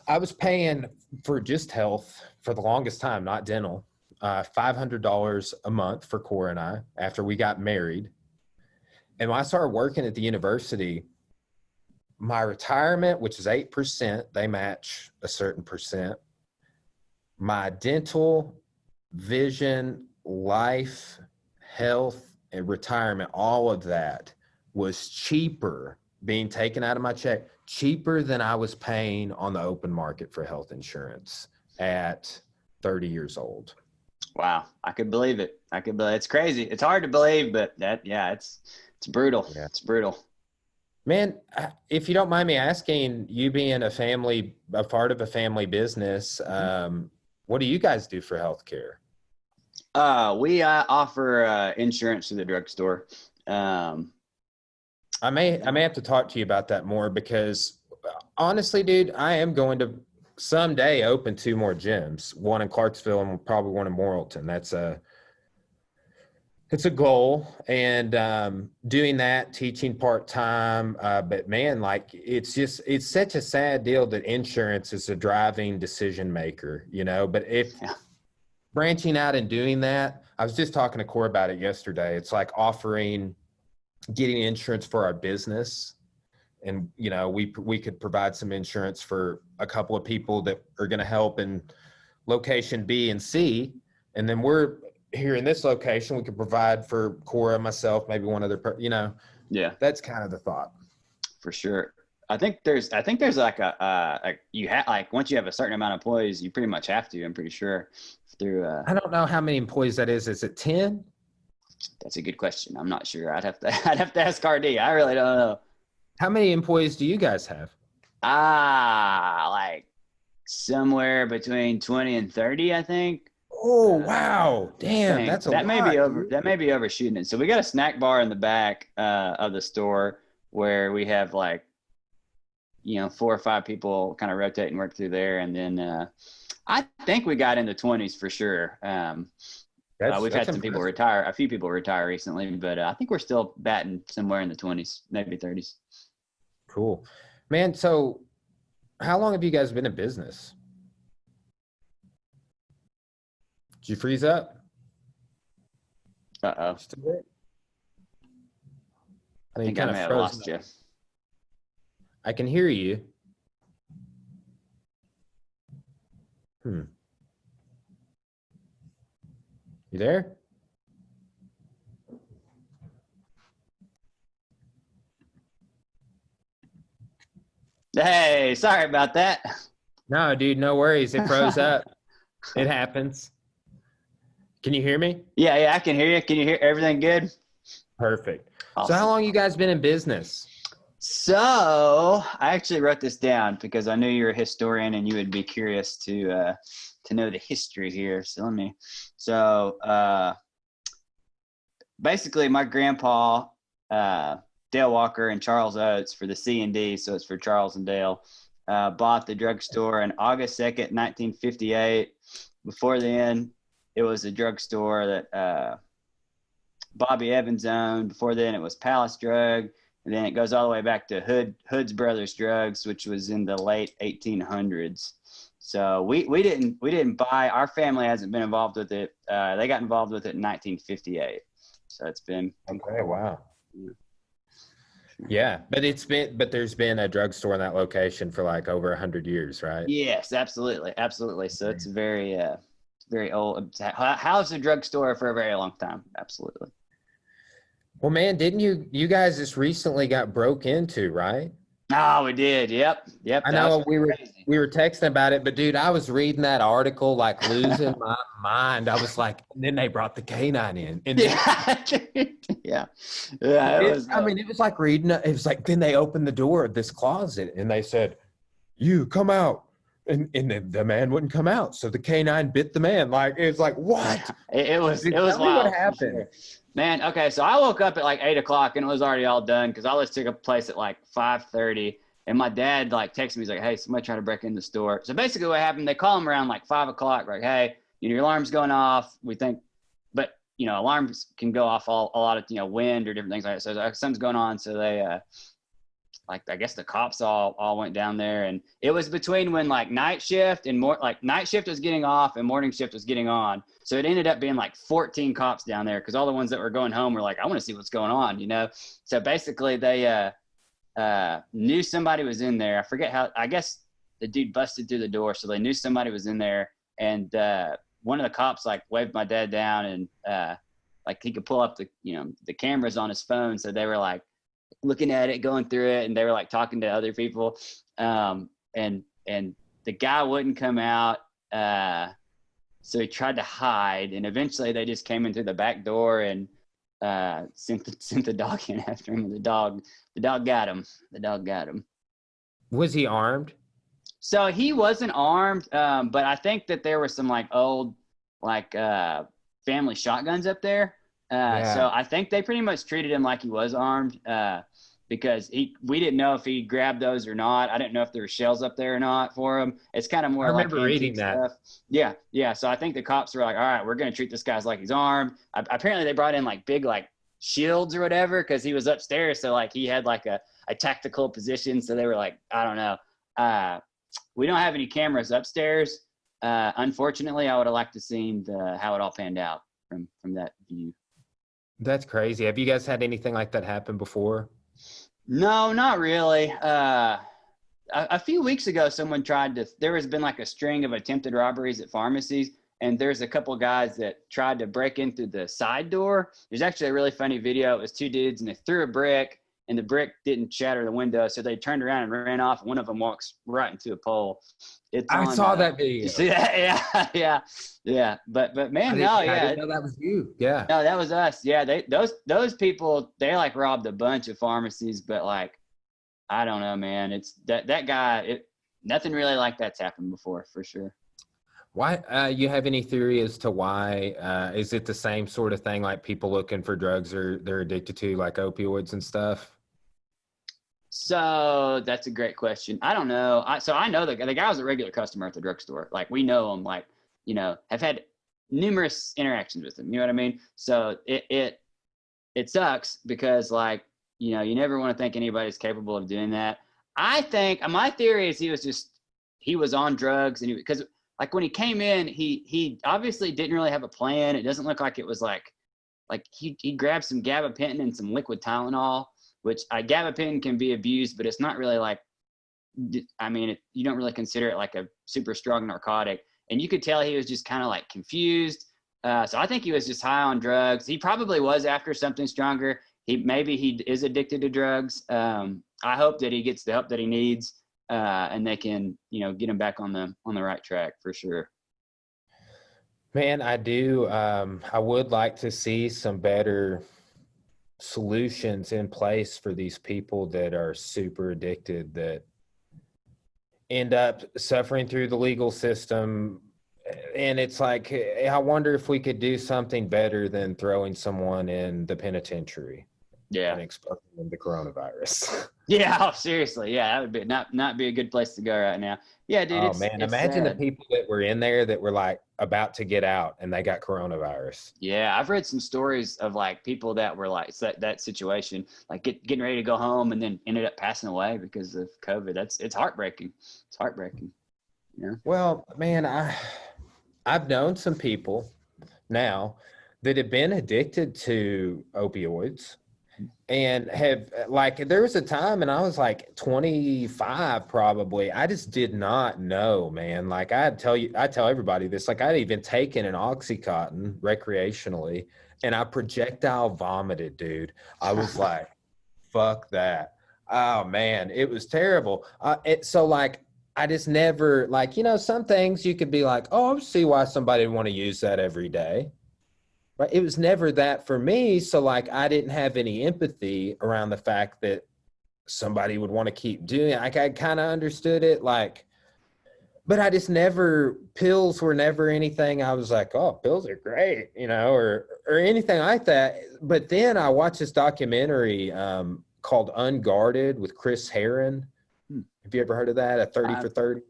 I was paying for just health for the longest time, not dental, $500 a month for Cora and I after we got married. And when I started working at the university, my retirement, which is 8%, they match a certain percent. My dental, vision, life, health, and retirement, all of that was cheaper being taken out of my check, cheaper than I was paying on the open market for health insurance at 30 years old. Wow. I could believe it. It's crazy. It's hard to believe, but it's brutal. Yeah. It's brutal. Man, if you don't mind me asking, you being a part of a family business, what do you guys do for healthcare? We offer insurance to the drugstore. I may have to talk to you about that more, because honestly, dude, I am going to someday open 2 more gyms, one in Clarksville and probably one in Morrilton. It's a goal, and doing that, teaching part-time. But man, like, it's such a sad deal that insurance is a driving decision maker, but if branching out and doing that, I was just talking to Corey about it yesterday. It's like getting insurance for our business. And, we could provide some insurance for a couple of people that are going to help in location B and C. And then we're here in this location, we could provide for Cora, myself, maybe one other person, Yeah. That's kind of the thought. For sure. I think there's like once you have a certain amount of employees, you pretty much have to, I'm pretty sure, through I don't know how many employees that is. Is it 10? That's a good question. I'm not sure. I'd have to ask RD. I really don't know. How many employees do you guys have? Like somewhere between 20 and 30, I think. Oh, wow. Damn, that's a lot. That may be overshooting it. So we got a snack bar in the back of the store where we have 4 or 5 people kind of rotate and work through there. And then I think we got in the 20s for sure. We've had some people retire, a few people retire recently, but I think we're still batting somewhere in the 20s, maybe 30s. Cool, man. So how long have you guys been in business? Did you freeze up? Uh-oh. I think I may have lost you. I can hear you. You there? Hey, sorry about that. No, dude, no worries. It froze up. It happens. Can you hear me? Yeah, I can hear you. Can you hear everything good? Perfect. Awesome. So how long you guys been in business? So I actually wrote this down because I knew you're a historian and you would be curious to know the history here. So basically my grandpa, Dale Walker and Charles Oates for the C&D, so it's for Charles and Dale, bought the drugstore on August 2nd, 1958. Before then, it was a drugstore that Bobby Evans owned. Before then, it was Palace Drug. And then it goes all the way back to Hood's Brothers Drugs, which was in the late 1800s. So we didn't buy. Our family hasn't been involved with it. They got involved with it in 1958. So it's been okay. Wow. Yeah, but there's been a drugstore in that location for like over 100 years, right? Yes, absolutely. So it's very old. Housed a drugstore for a very long time. Absolutely. Well, man, didn't you guys just recently got broke into, right? Oh, we did. Yep. I know we were texting about it, but dude, I was reading that article, like losing my mind. I was like, and then they brought the canine in. And yeah. It was like reading. It was like, then they opened the door of this closet and they said, "You come out." And the man wouldn't come out. So the canine bit the man. Like, it was like, what? It was wild. What happened? Man, okay, so I woke up at like 8 o'clock and it was already all done because all this took place at like 5:30. And my dad like texted me, he's like, "Hey, somebody trying to break in the store." So basically what happened, they call him around like 5 o'clock, like, "Hey, your alarm's going off. We think," but alarms can go off a lot of, wind or different things like that. So something's going on. So they, I guess the cops all went down there, and it was between when like night shift was getting off and morning shift was getting on. So it ended up being like 14 cops down there because all the ones that were going home were like, "I want to see what's going on," So basically they knew somebody was in there. I forget how. I guess the dude busted through the door, so they knew somebody was in there. And one of the cops like waved my dad down and like he could pull up the, the cameras on his phone. So they were like looking at it, going through it, and they were like talking to other people. And the guy wouldn't come out. So he tried to hide, and eventually they just came in through the back door and sent the dog in after him. And the dog got him. The dog got him. Was he armed? So he wasn't armed, but I think that there were some like old family shotguns up there. So I think they pretty much treated him like he was armed, because we didn't know if he grabbed those or not. I didn't know if there were shells up there or not for him. It's kind of more I like remember reading stuff. that. Yeah. So I think the cops were like, all right, we're going to treat this guy like he's armed. Apparently they brought in like big like shields or whatever because he was upstairs. So like he had like a tactical position. So they were like, I don't know. We don't have any cameras upstairs. Unfortunately, I would have liked to seen how it all panned out from that view. That's crazy. Have you guys had anything like that happen before? No, not really. A few weeks ago, there has been like a string of attempted robberies at pharmacies, and there's a couple guys that tried to break in through the side door. There's actually a really funny video. It was two dudes, and they threw a brick, and the brick didn't shatter the window, so they turned around and ran off. One of them walks right into a pole. I saw that video. You see that? Yeah. But man, I didn't know that was you. Yeah. No, that was us. Yeah, those people, they like robbed a bunch of pharmacies, but like, I don't know, man. It's that guy. Nothing really like that's happened before, for sure. Why? You have any theory as to why? Is it the same sort of thing, like people looking for drugs they're addicted to, like opioids and stuff? So that's a great question. I don't know. I know the guy was a regular customer at the drugstore. Like we know him. Like have had numerous interactions with him. You know what I mean? So it sucks because like you never want to think anybody's capable of doing that. I think my theory is he was on drugs, and because like when he came in, he obviously didn't really have a plan. It doesn't look like it was like he grabbed some gabapentin and some liquid Tylenol, which gabapentin can be abused, but it's not really like, you don't really consider it like a super strong narcotic. And you could tell he was just kind of like confused. So I think he was just high on drugs. He probably was after something stronger. Maybe he is addicted to drugs. I hope that he gets the help that he needs, and they can, get him back on the right track for sure. Man, I do. I would like to see some better solutions in place for these people that are super addicted, that end up suffering through the legal system. And it's like, I wonder if we could do something better than throwing someone in the penitentiary. Yeah. And exposing them to coronavirus. Yeah, seriously. Yeah, that would be not be a good place to go right now. Yeah, dude. Oh man, imagine the people that were in there that were like about to get out and they got coronavirus. Yeah, I've read some stories of like people that were like that situation, like getting ready to go home and then ended up passing away because of COVID. It's heartbreaking. It's heartbreaking. Yeah. Well, man, I've known some people now that have been addicted to opioids. And have there was a time, and I was like 25 probably. I just did not know, man. Like I tell everybody this, like I'd even taken an Oxycontin recreationally and I projectile vomited, dude. I was like, fuck that. Oh man, it was terrible. So like, I just never some things you could be like, oh, I see why somebody would want to use that every day. But it was never that for me. So like, I didn't have any empathy around the fact that somebody would want to keep doing it. Like I kind of understood it, but I just pills were never anything. I was like, oh, pills are great, or anything like that. But then I watched this documentary called Unguarded with Chris Herron. Have you ever heard of that? A 30 for 30?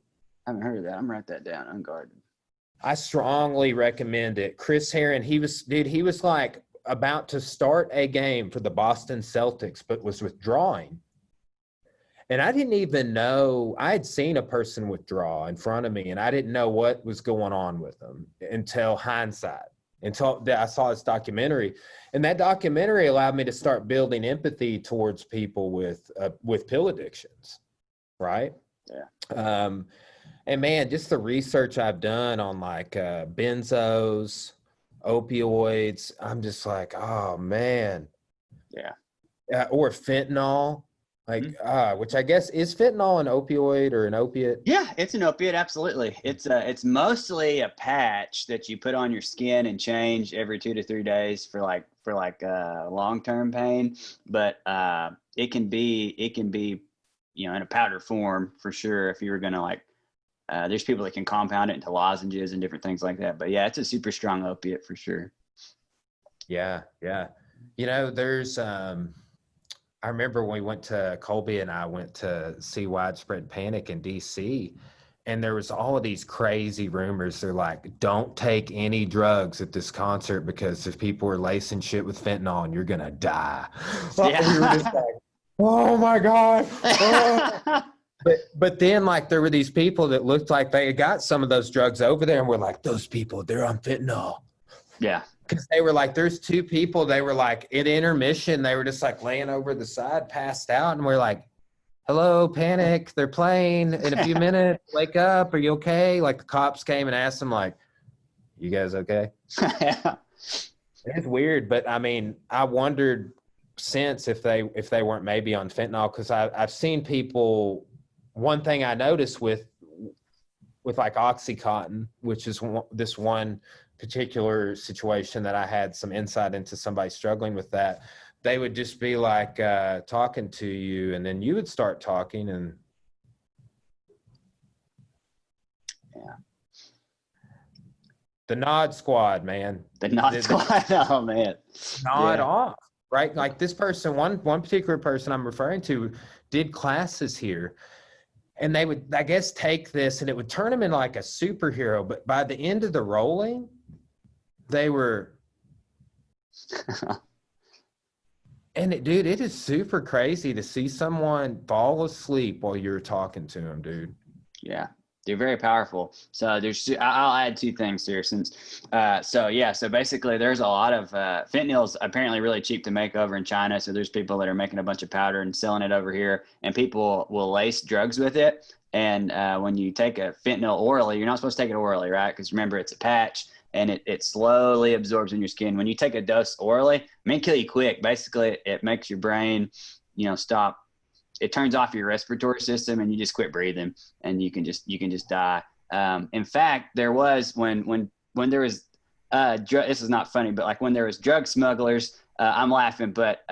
I haven't heard of that. I'm gonna write that down. Unguarded. I strongly recommend it. Chris Herron, he was like about to start a game for the Boston Celtics, but was withdrawing. And I didn't even know, I had seen a person withdraw in front of me, and I didn't know what was going on with them until hindsight, until I saw this documentary. And that documentary allowed me to start building empathy towards people with pill addictions, right? Yeah. And man, just the research I've done on benzos, opioids. I'm just like, oh man. Yeah. Or fentanyl, like, which I guess is fentanyl an opioid or an opiate? Yeah, it's an opiate, absolutely. It's mostly a patch that you put on your skin and change every 2 to 3 days for long-term pain. But it can be in a powder form for sure if you were gonna there's people that can compound it into lozenges and different things like that. But yeah, it's a super strong opiate for sure. Yeah, yeah. There's I remember when we went to Colby and I went to see Widespread Panic in DC, and there was all of these crazy rumors. They're like, don't take any drugs at this concert because if people are lacing shit with fentanyl and you're gonna die. Yeah. We were just like, oh my God. Oh. But then there were these people that looked like they had got some of those drugs over there and were like, those people, they're on fentanyl. Yeah. Because they were like, there's two people, they were like at intermission, they were just laying over the side, passed out. And we're like, hello, panic. They're playing in a few minutes. Wake up. Are you okay? The cops came and asked them you guys okay? Yeah. It's weird. But I mean, I wondered since if they weren't maybe on fentanyl, because I've seen people. One thing I noticed with Oxycontin, which is this one particular situation that I had some insight into somebody struggling with that, they would just be talking to you, and then you would start talking, and yeah, the nod squad, man. The nod squad. Oh man. Nod off, right? This person, one particular person I'm referring to, did classes here. And they would, I guess, take this and it would turn them into a superhero. But by the end of the rolling, they were, dude, it is super crazy to see someone fall asleep while you're talking to them, dude. Yeah, they're very powerful. So I'll add two things here so basically there's a lot of fentanyl's apparently really cheap to make over in China. So there's people that are making a bunch of powder and selling it over here, and people will lace drugs with it. And when you take a fentanyl orally, you're not supposed to take it orally, right? Because remember, it's a patch and it slowly absorbs in your skin. When you take a dose orally, it may kill you quick. Basically, it makes your brain, stop. It turns off your respiratory system and you just quit breathing and you can just die. In fact, there was when there was this is not funny, but when there was drug smugglers, I'm laughing, but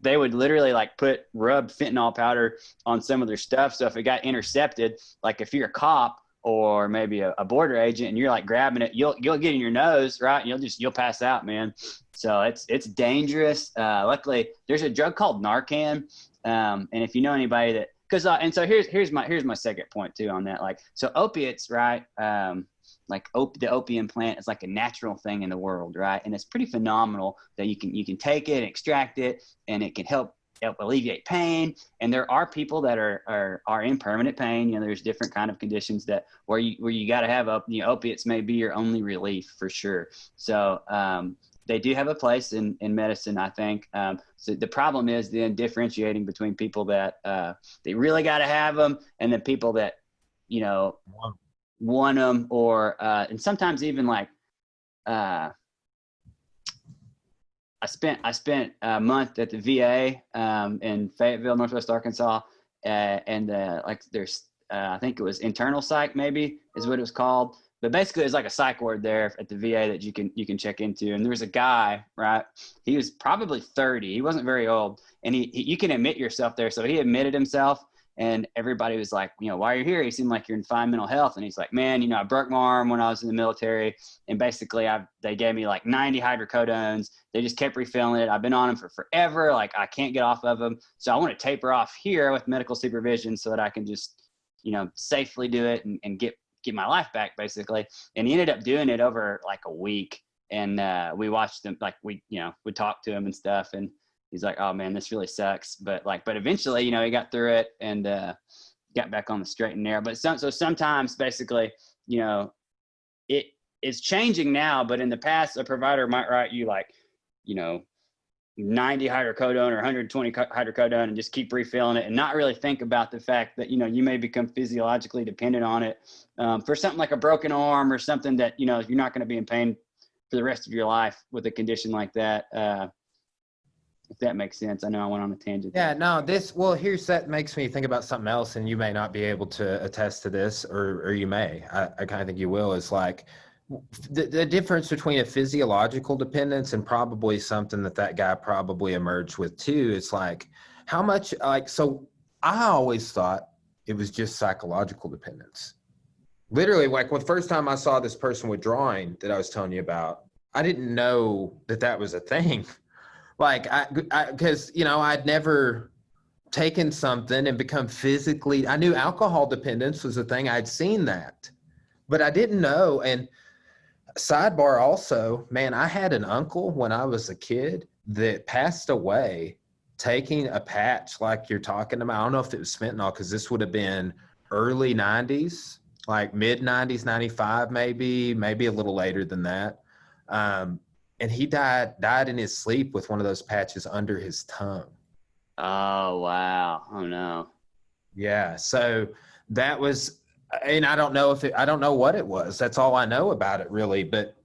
they would literally rub fentanyl powder on some of their stuff. So if it got intercepted, if you're a cop or maybe a border agent and you're grabbing it, you'll get in your nose, right? And you'll pass out, man. So it's dangerous. Luckily there's a drug called Narcan. And if you know anybody that, so here's my second point too on that. So opiates, right? The opium plant is a natural thing in the world, right? And it's pretty phenomenal that you can take it and extract it, and it can help alleviate pain. And there are people that are in permanent pain. There's different kind of conditions where you got to have opiates may be your only relief for sure. So they do have a place in medicine, I think. So the problem is then differentiating between people that they really got to have them and then people that want them, or and sometimes even I spent a month at the VA in Fayetteville, Northwest Arkansas, and there's I think it was internal psych, maybe is what it was called. But basically, it's a psych ward there at the VA that you can check into. And there was a guy, right? He was probably 30. He wasn't very old, and you can admit yourself there. So he admitted himself, and everybody was like, why are you here? You seem like you're in fine mental health. And he's like, man, I broke my arm when I was in the military, and basically they gave me 90 hydrocodones. They just kept refilling it. I've been on them for forever. I can't get off of them. So I want to taper off here with medical supervision so that I can just, safely do it and get my life back, basically. And he ended up doing it over a week. And we watched him, we talked to him and stuff. And he's like, oh man, this really sucks. But eventually, he got through it and got back on the straight and narrow. But so sometimes basically, it is changing now, but in the past, a provider might write you 90 hydrocodone or 120 hydrocodone and just keep refilling it and not really think about the fact that, you may become physiologically dependent on it for something like a broken arm or something that, you're not going to be in pain for the rest of your life with a condition like that. If that makes sense. I know I went on a tangent. Yeah, no, that makes me think about something else, and you may not be able to attest to this, or you may. I kind of think you will. Is like the difference between a physiological dependence and probably something that guy probably emerged with too. It's like how much, so I always thought it was just psychological dependence. Literally, like the first time I saw this person withdrawing that I was telling you about, I didn't know that was a thing. Like because, I'd never taken something and become physically, I knew alcohol dependence was a thing. I'd seen that, but I didn't know. And sidebar also, man, I had an uncle when I was a kid that passed away taking a patch like you're talking about. I don't know if it was fentanyl, because this would have been early 90s, like mid 90s, 95, maybe a little later than that. And he died in his sleep with one of those patches under his tongue. Oh, wow. Oh, no. Yeah. So that was, and I don't know what it was. That's all I know about it, really. But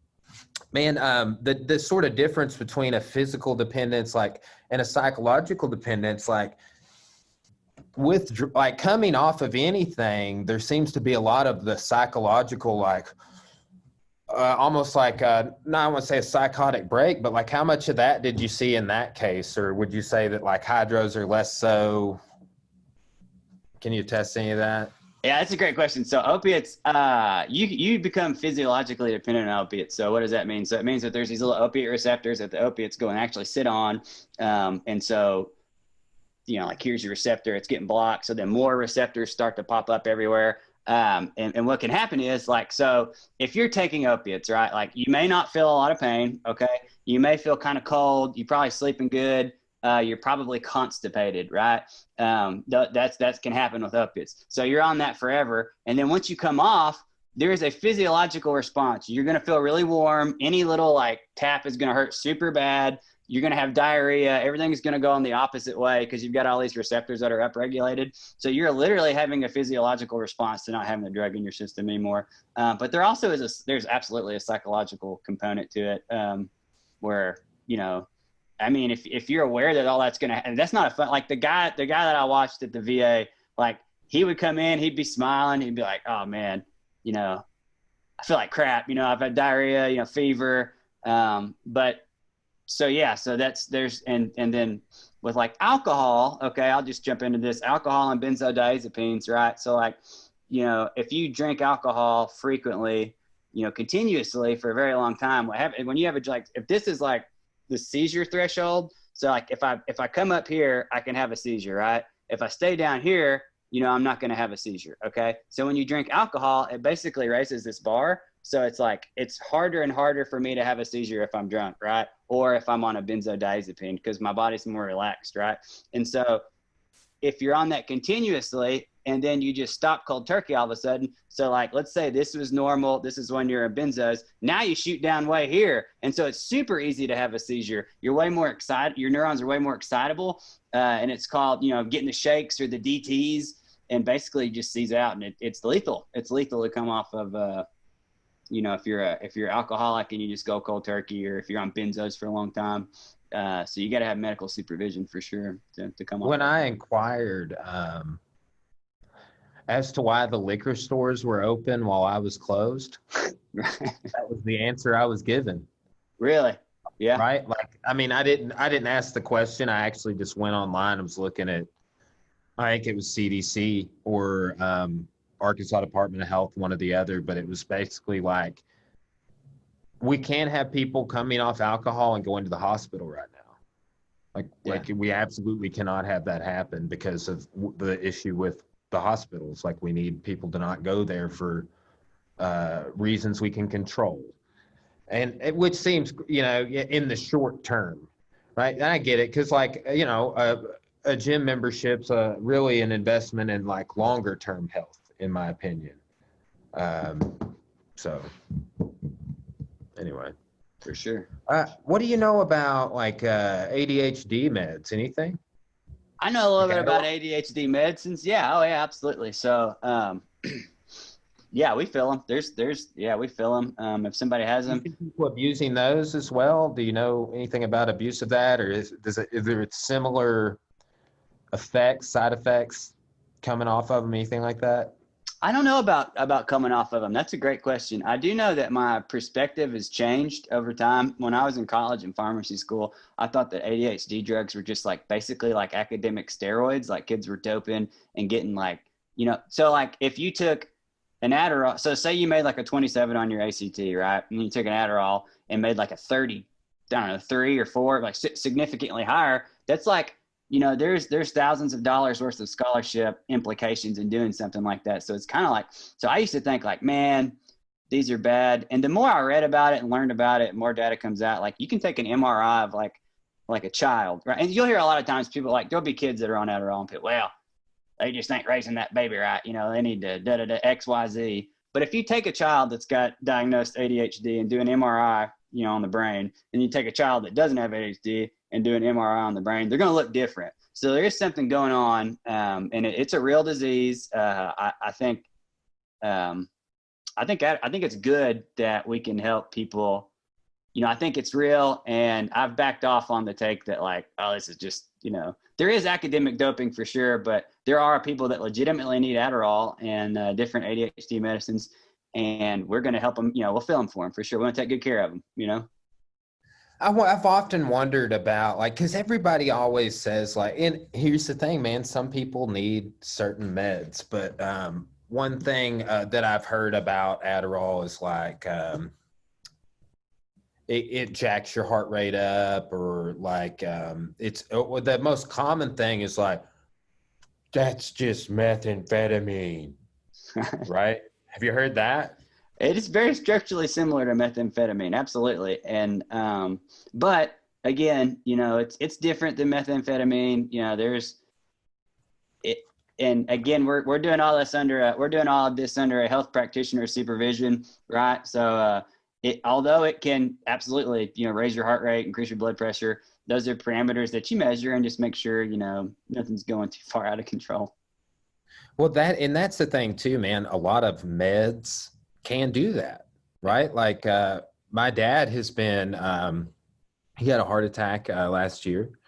man, the sort of difference between a physical dependence, and a psychological dependence, with coming off of anything, there seems to be a lot of the psychological, almost like I want to say a psychotic break, but how much of that did you see in that case? Or would you say that hydros are less so? Can you test any of that? Yeah, that's a great question. So opiates, you become physiologically dependent on opiates. So what does that mean? So it means that there's these little opiate receptors that the opiates go and actually sit on. And so, here's your receptor, it's getting blocked. So then more receptors start to pop up everywhere. And what can happen is so if you're taking opiates, right, you may not feel a lot of pain. Okay. You may feel kind of cold. You're probably sleeping good. You're probably constipated, right? That can happen with opiates. So you're on that forever. And then once you come off, there is a physiological response. You're going to feel really warm. Any little tap is going to hurt super bad. You're going to have diarrhea. Everything is going to go in the opposite way because you've got all these receptors that are upregulated. So you're literally having a physiological response to not having the drug in your system anymore. But there also is there's absolutely a psychological component to it, where, if you're aware that all that's going to, and that's not a fun, the guy that I watched at the VA, he would come in, he'd be smiling. He'd be like, oh man, I feel like crap. I've had diarrhea, fever. So then with alcohol, okay, I'll just jump into this, alcohol and benzodiazepines, right? So if you drink alcohol frequently, continuously for a very long time, when you have if this is the seizure threshold, so if I come up here, I can have a seizure, right? If I stay down here, I'm not going to have a seizure. Okay. So when you drink alcohol, it basically raises this bar. So it's harder and harder for me to have a seizure if I'm drunk, right? Or if I'm on a benzodiazepine, because my body's more relaxed, right? And so if you're on that continuously and then you just stop cold turkey all of a sudden, so let's say this was normal, this is when you're in benzos, now you shoot down way here. And so it's super easy to have a seizure. You're way more excited, your neurons are way more excitable, and it's called, getting the shakes or the DTs, and basically just seize out, and it's lethal. It's lethal to come off of if you're alcoholic and you just go cold turkey, or if you're on benzos for a long time. So you got to have medical supervision for sure to come off. When I inquired as to why the liquor stores were open while I was closed, that was the answer I was given. Really? Yeah. Right. I didn't ask the question. I actually just went online and was looking at, I think it was CDC or Arkansas Department of Health, one or the other, but it was basically we can't have people coming off alcohol and going to the hospital right now. We absolutely cannot have that happen because of the issue with the hospitals. We need people to not go there for reasons we can control, and which seems, in the short term, right? And I get it, because a gym membership's really an investment in longer term health, in my opinion. So anyway, for sure. What do you know about ADHD meds? Anything? I know a little bit about ADHD medicines. Yeah. Oh yeah, absolutely. So, Yeah, we fill them. Yeah, we fill them. If somebody has Do you them, see people abusing those as well? Do you know anything about abuse of that, or is there similar effects, side effects coming off of them, anything like that? I don't know about coming off of them. That's a great question. I do know that my perspective has changed over time. When I was in college and pharmacy school, I thought that ADHD drugs were just like basically like academic steroids, like kids were doping and getting like, so like if you took an Adderall, so say you made like a 27 on your ACT, right? And you took an Adderall and made like a 30, I don't know, 3 or 4, like significantly higher. That's like, there's thousands of dollars worth of scholarship implications in doing something like that. So it's kind of like, so I used to think like, man, these are bad. And the more I read about it and learned about it, more data comes out. Like you can take an MRI of like a child, right? And you'll hear a lot of times people like, there'll be kids that are on Adderall and people, well, they just ain't raising that baby right. They need to X, Y, Z. But if you take a child that's got diagnosed ADHD and do an MRI, on the brain, and you take a child that doesn't have ADHD and do an MRI on the brain, they're going to look different. So there is something going on, and it's a real disease. I think it's good that we can help people. I think it's real, and I've backed off on the take that like, oh, this is just, there is academic doping for sure, but there are people that legitimately need Adderall and different ADHD medicines, and we're going to help them. We'll fill them for them for sure. We want to take good care of them. I've often wondered about like, because everybody always says like, and here's the thing, man, some people need certain meds, but one thing that I've heard about Adderall is like, it jacks your heart rate up, or like the most common thing is like, that's just methamphetamine, right? Have you heard that? It is very structurally similar to methamphetamine, absolutely. And but again, it's different than methamphetamine. There's it, and again, we're doing all this under a health practitioner supervision, right? So although it can absolutely raise your heart rate, increase your blood pressure, those are parameters that you measure and just make sure nothing's going too far out of control. Well, that's the thing too, man. A lot of meds can do that, right? Like my dad has been, he had a heart attack last year,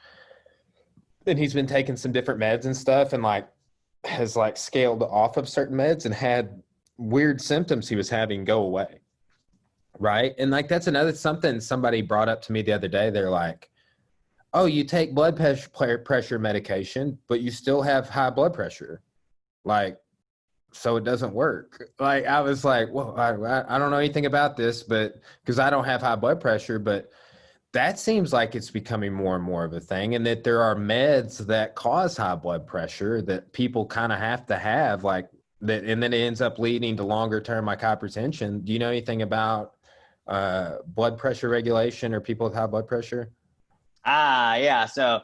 and he's been taking some different meds and stuff, and like has like scaled off of certain meds and had weird symptoms he was having go away, right? And like that's something somebody brought up to me the other day. They're like, oh, you take blood pressure medication, but you still have high blood pressure. Like, so it doesn't work. Like, I was like, well, I don't know anything about this, but because I don't have high blood pressure, but that seems like it's becoming more and more of a thing, and that there are meds that cause high blood pressure that people kind of have to have, like that, and then it ends up leading to longer term like hypertension. Do you know anything about blood pressure regulation or people with high blood pressure? Yeah. So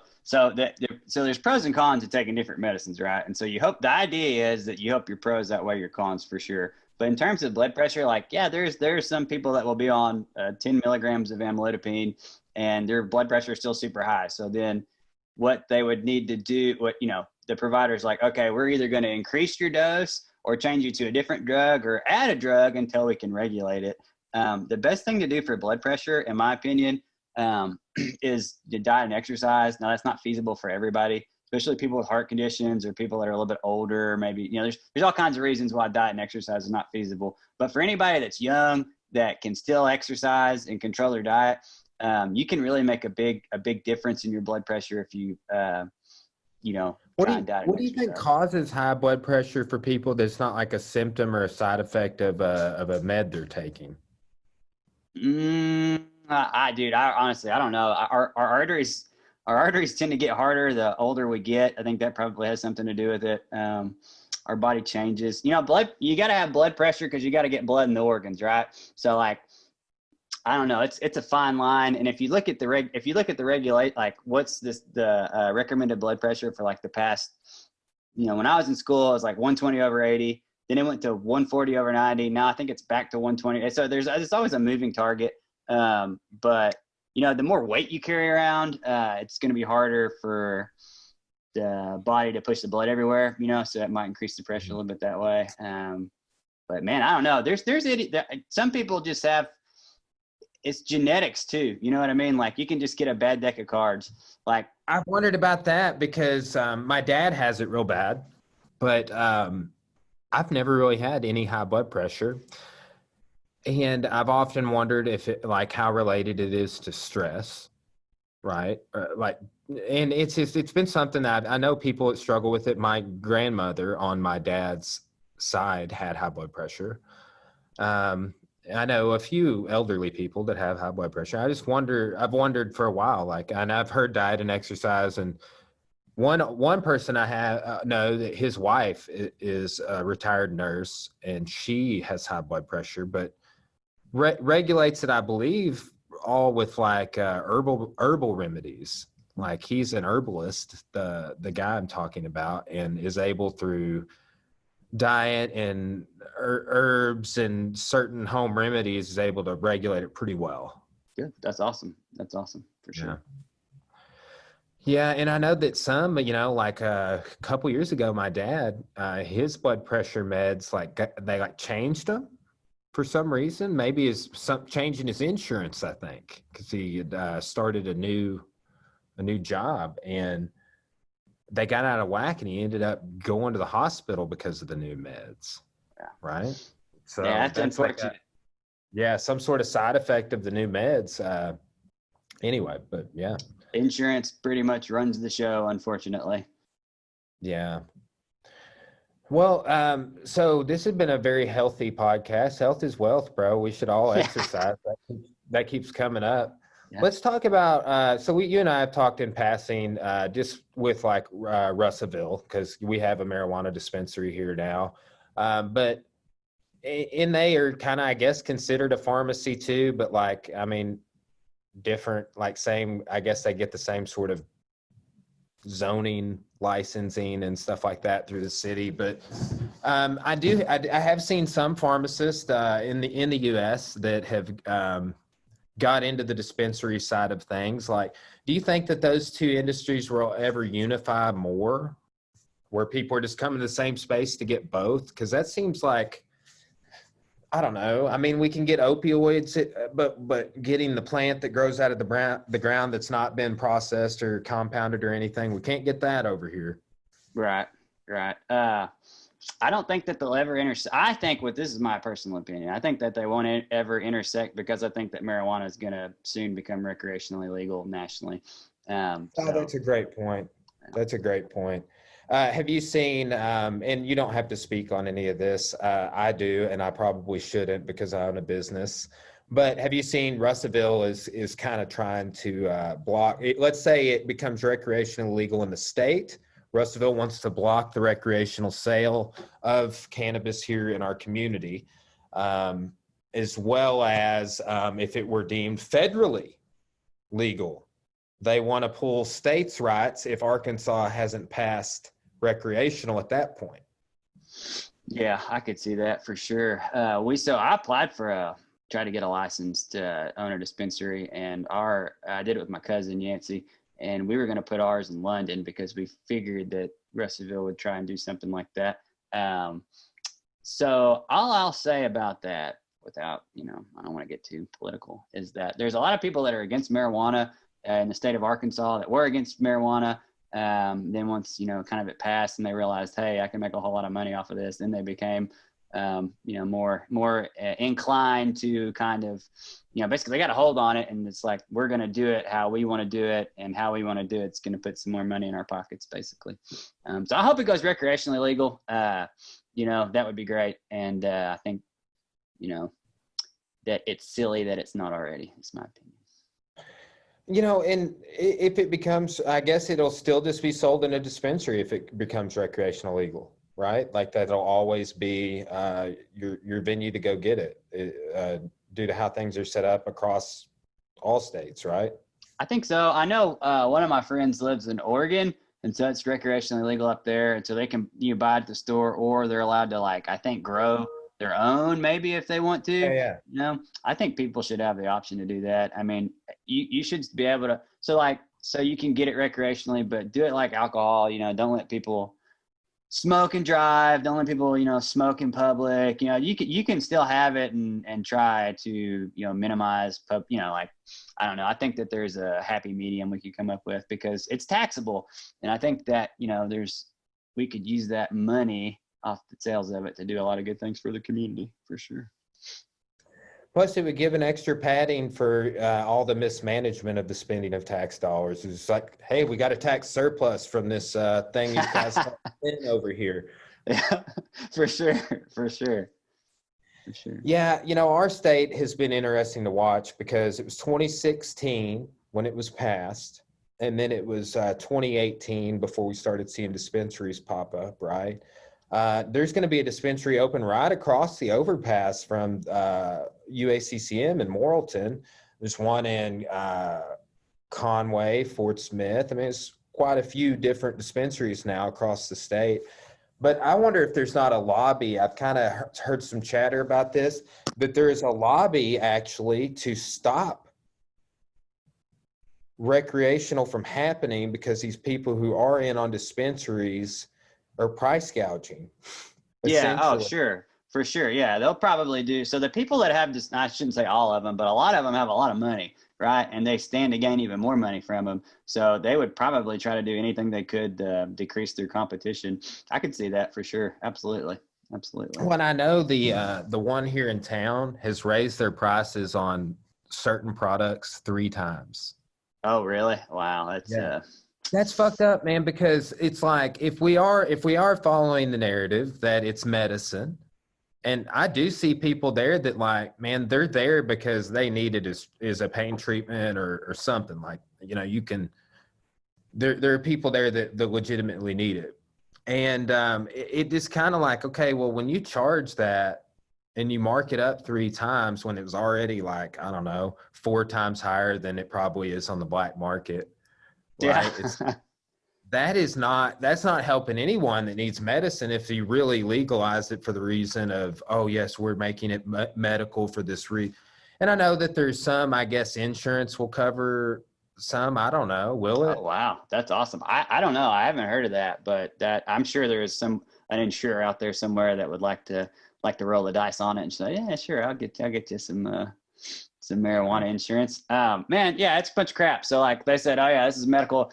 there's pros and cons to taking different medicines, right? And so the idea is that you hope your pros outweigh your cons for sure. But in terms of blood pressure, like, yeah, there's some people that will be on 10 milligrams of amlodipine and their blood pressure is still super high. So then what they would need to do, the provider's like, okay, we're either going to increase your dose or change you to a different drug or add a drug until we can regulate it. The best thing to do for blood pressure, in my opinion, is the diet and exercise. Now that's not feasible for everybody, especially people with heart conditions or people that are a little bit older. Maybe, there's all kinds of reasons why diet and exercise is not feasible. But for anybody that's young that can still exercise and control their diet, you can really make a big difference in your blood pressure if you, What do you think causes high blood pressure for people that's not like a symptom or a side effect of a med they're taking? I honestly, I don't know. Our arteries tend to get harder the older we get. I think that probably has something to do with it. Our body changes. You got to have blood pressure because you got to get blood in the organs, right? So like, I don't know. It's a fine line. And if you look at the regulate, like what's the recommended blood pressure for like the past, when I was in school, it was like 120/80. Then it went to 140/90. Now I think it's back to 120. So there's always a moving target. But the more weight you carry around, it's going to be harder for the body to push the blood everywhere, so that might increase the pressure a little bit that way. But man, I don't know. Some people just have, it's genetics too. You know what I mean? Like you can just get a bad deck of cards. Like I've wondered about that because my dad has it real bad, but I've never really had any high blood pressure. And I've often wondered if it, like how related it is to stress, right? And it's been something that I know people that struggle with it. My grandmother on my dad's side had high blood pressure. I know a few elderly people that have high blood pressure. I've wondered for a while, like, and I've heard diet and exercise, and one person I have know that his wife is a retired nurse and she has high blood pressure, but regulates it, I believe, all with like herbal remedies. Like he's an herbalist, the guy I'm talking about, and is able through diet and herbs and certain home remedies is able to regulate it pretty well. Good. That's awesome. That's awesome for sure. Yeah. And I know that some, like a couple years ago, my dad, his blood pressure meds, they changed them for some reason. Maybe is some change in his insurance, I think, because he had started a new job, and they got out of whack, and he ended up going to the hospital because of the new meds. Yeah. Right. So yeah, that's unfortunate. Some sort of side effect of the new meds. Anyway, but yeah. Insurance pretty much runs the show, unfortunately. Yeah. Well, so this has been a very healthy podcast. Health is wealth, bro. We should all exercise. That keeps coming up. Yeah. Let's talk about, you and I have talked in passing, just with like Russellville, because we have a marijuana dispensary here now. But they are kind of, I guess, considered a pharmacy too, but like, I mean, different, like same, I guess they get the same sort of zoning, licensing and stuff like that through the city. But I have seen some pharmacists in the US that have got into the dispensary side of things. Like, do you think that those two industries will ever unify more, where people are just coming to the same space to get both? Because that seems like, I don't know. I mean, we can get opioids, but getting the plant that grows out of the ground that's not been processed or compounded or anything, we can't get that over here. Right. I don't think that they'll ever intersect. I think this is my personal opinion. I think that they won't ever intersect because I think that marijuana is going to soon become recreationally legal nationally. That's a great point. That's a great point. Have you seen, and you don't have to speak on any of this, I do, and I probably shouldn't because I own a business, but have you seen Russellville is kind of trying to block it? Let's say it becomes recreational legal in the state. Russellville wants to block the recreational sale of cannabis here in our community, as well as if it were deemed federally legal. They want to pull states' rights if Arkansas hasn't passed recreational at that point. Yeah, I could see that for sure. I applied for try to get a license to own a dispensary, and I did it with my cousin Yancey, and we were going to put ours in London because we figured that Russellville would try and do something like that. So all I'll say about that, without, I don't want to get too political, is that there's a lot of people that are against marijuana in the state of Arkansas that were against marijuana. Then once, kind of it passed and they realized, hey, I can make a whole lot of money off of this. Then they became, more inclined to kind of, basically they got a hold on it, and it's like, we're going to do it how we want to do it, and how we want to do it's going to put some more money in our pockets, basically. So I hope it goes recreationally legal. That would be great. And I think, that it's silly that it's not already, is my opinion. And if it becomes, I guess it'll still just be sold in a dispensary if it becomes recreational legal, right? Like that'll always be your venue to go get it, due to how things are set up across all states, right? I think so. I know one of my friends lives in Oregon, and so it's recreationally legal up there, and so they can buy it at the store, or they're allowed to, like, I think, grow their own, maybe, if they want to. Yeah. I think people should have the option to do that. I mean, you should be able to, so you can get it recreationally, but do it like alcohol. Don't let people smoke and drive. The only people, smoke in public. You can still have it and try to, minimize, like, I don't know. I think that there's a happy medium we could come up with because it's taxable. And I think that, we could use that money off the sales of it to do a lot of good things for the community, for sure. Plus, it would give an extra padding for all the mismanagement of the spending of tax dollars. It's like, hey, we got a tax surplus from this thing you guys have over here. Yeah, for sure. Yeah, our state has been interesting to watch because it was 2016 when it was passed, and then it was 2018 before we started seeing dispensaries pop up, right? There's going to be a dispensary open right across the overpass from UACCM in Morrilton. There's one in Conway, Fort Smith. I mean, it's quite a few different dispensaries now across the state. But I wonder if there's not a lobby. I've kind of heard some chatter about this, that there is a lobby actually to stop recreational from happening because these people who are in on dispensaries are price gouging. Yeah. Oh, sure. For sure. Yeah. They'll probably do. So the people that have this, I shouldn't say all of them, but a lot of them have a lot of money, right? And they stand to gain even more money from them. So they would probably try to do anything they could decrease their competition. I could see that for sure. Absolutely. When I know the one here in town has raised their prices on certain products 3 times. Oh, really? Wow. That's fucked up, man, because it's like if we are following the narrative that it's medicine, and I do see people there that like, man, they're there because they need it as a pain treatment or something like, there are people there that legitimately need it. And it is kind of like, okay, well, when you charge that and you mark it up 3 times when it was already like, I don't know, 4 times higher than it probably is on the black market. Right? Yeah. That's not helping anyone that needs medicine if you really legalize it for the reason of, oh, yes, we're making it medical for this reason. And I know that there's some, I guess, insurance will cover some. I don't know. Will it? Oh, wow. That's awesome. I don't know. I haven't heard of that, but that I'm sure there is an insurer out there somewhere that would like to roll the dice on it and say, yeah, sure. I'll get you some marijuana insurance. Man, yeah, it's a bunch of crap. So like they said, oh yeah, this is medical.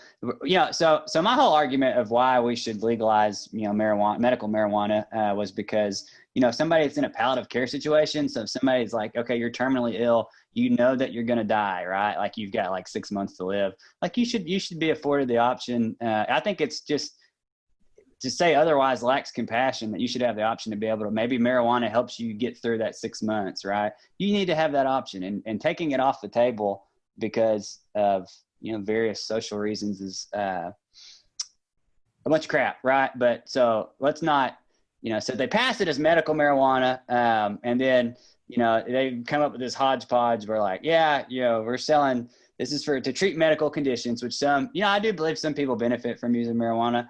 So my whole argument of why we should legalize, medical marijuana was because, if somebody's in a palliative care situation, so if somebody's like, okay, you're terminally ill, that you're going to die, right? Like you've got like 6 months to live. Like you should be afforded the option. I think it's just, to say otherwise lacks compassion, that you should have the option to be able to, maybe marijuana helps you get through that 6 months, right? You need to have that option, and taking it off the table because of, various social reasons is a bunch of crap, right? But so let's not, so they pass it as medical marijuana. And then, they come up with this hodgepodge where like, yeah, we're selling, this is to treat medical conditions, which some, I do believe some people benefit from using marijuana.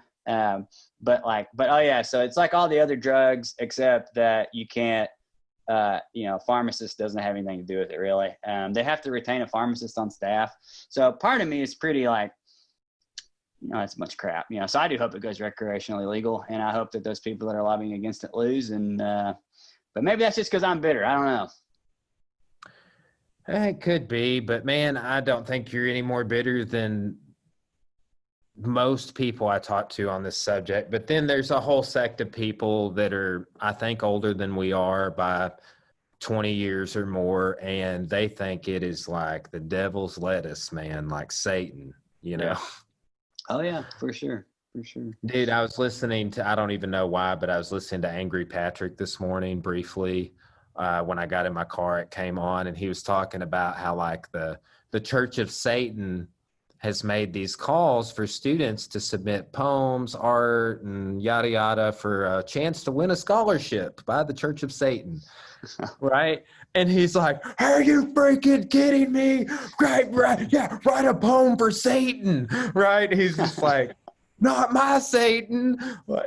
But oh yeah, so it's like all the other drugs except that you can't, pharmacist doesn't have anything to do with it really. They have to retain a pharmacist on staff. So part of me is pretty like, it's much crap, so I do hope it goes recreationally legal, and I hope that those people that are lobbying against it lose. And, but maybe that's just because I'm bitter. I don't know. It could be, but man, I don't think you're any more bitter than most people I talk to on this subject. But then there's a whole sect of people that are, I think, older than we are by 20 years or more, and they think it is like the devil's lettuce, man, like Satan, Yeah. Oh yeah, for sure. Dude, I was listening to, I don't even know why, but I was listening to Angry Patrick this morning briefly. When I got in my car, it came on, and he was talking about how like the Church of Satan has made these calls for students to submit poems, art, and yada, yada for a chance to win a scholarship by the Church of Satan, right? And he's like, are you freaking kidding me? Right, yeah, write a poem for Satan, right? He's just like, not my Satan.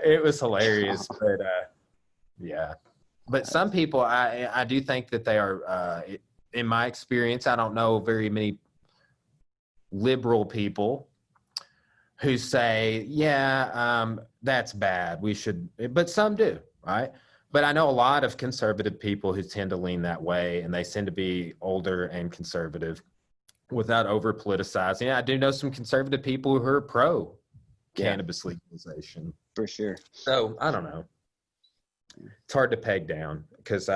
It was hilarious, but yeah. But some people, I do think that they are, in my experience, I don't know very many liberal people who say, yeah, that's bad. We should, but some do, right? But I know a lot of conservative people who tend to lean that way, and they tend to be older and conservative without over politicizing. I do know some conservative people who are pro cannabis legalization. For sure. So I don't know. It's hard to peg down because,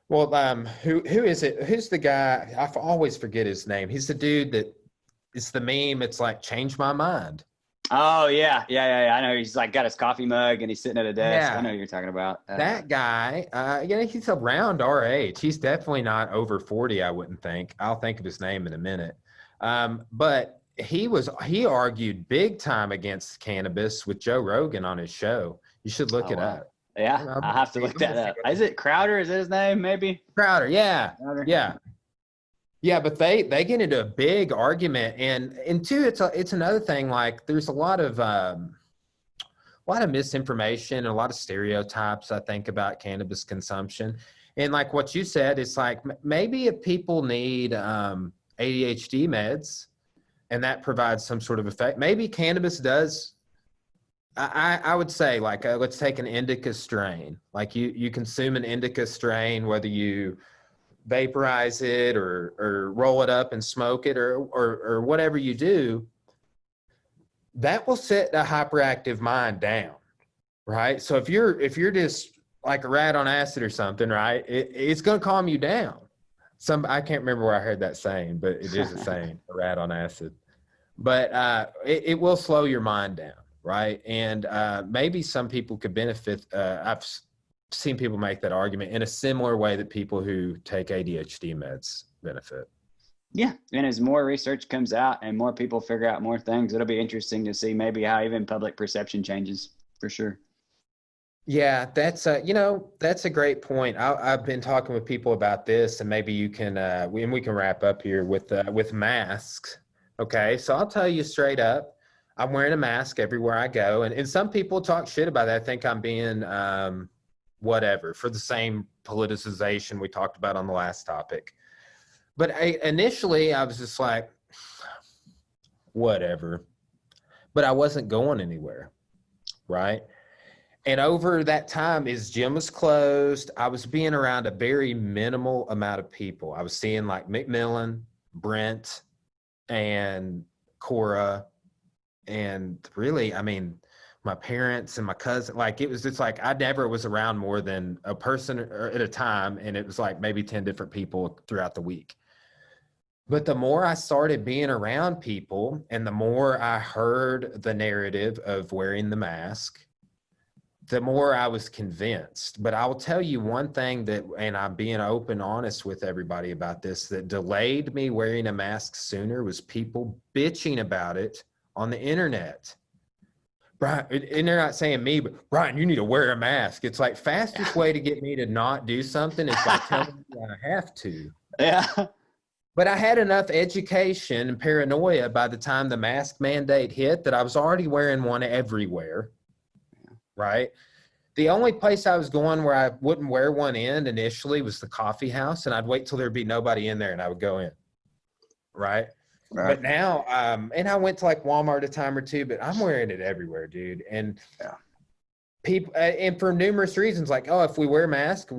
who is it? Who's the guy? I always forget his name. He's the dude that it's the meme. It's like, change my mind. Oh yeah. I know. He's like got his coffee mug and he's sitting at a desk. Yeah. I know who you're talking about. That guy, he's around our age. He's definitely not over 40, I wouldn't think. I'll think of his name in a minute. But he argued big time against cannabis with Joe Rogan on his show. You should look it up. Yeah, I'll have to look that up. Is it Crowder? Is that his name? Maybe Crowder. Yeah. Crowder. Yeah, but they get into a big argument, and two, it's another thing. Like, there's a lot of misinformation and a lot of stereotypes, I think, about cannabis consumption. And like what you said, it's like maybe if people need ADHD meds, and that provides some sort of effect, maybe cannabis does. I would say, like, let's take an indica strain. Like, you consume an indica strain, whether you vaporize it or roll it up and smoke it or whatever you do, that will set a hyperactive mind down, right? So if you're just like a rat on acid or something, right, it's going to calm you down. I can't remember where I heard that saying, but it is a saying, a rat on acid. But it will slow your mind down, right? And maybe some people could benefit. I've seen people make that argument in a similar way that people who take ADHD meds benefit. Yeah. And as more research comes out and more people figure out more things, it'll be interesting to see maybe how even public perception changes, for sure. Yeah, that's a great point. I've been talking with people about this, and maybe you can, we can wrap up here with masks. Okay. So I'll tell you straight up, I'm wearing a mask everywhere I go. And some people talk shit about that. I think I'm being, whatever, for the same politicization we talked about on the last topic. But initially I was just like, whatever, but I wasn't going anywhere. Right. And over that time, his gym was closed. I was being around a very minimal amount of people. I was seeing like McMillan, Brent, and Cora. And really, I mean, my parents and my cousin, like, it was just like, I never was around more than a person at a time. And it was like maybe 10 different people throughout the week. But the more I started being around people and the more I heard the narrative of wearing the mask, the more I was convinced. But I will tell you one thing that, and I'm being open, honest with everybody about this, that delayed me wearing a mask sooner was people bitching about it on the internet. Brian, and they're not saying me, but Brian, you need to wear a mask. It's like, fastest way to get me to not do something is by telling me I have to. Yeah. But I had enough education and paranoia by the time the mask mandate hit that I was already wearing one everywhere. Right. The only place I was going where I wouldn't wear one in initially was the coffee house, and I'd wait till there'd be nobody in there and I would go in. Right. But now, and I went to like Walmart a time or two, but I'm wearing it everywhere, dude. And people, and for numerous reasons, like, oh, if we wear masks,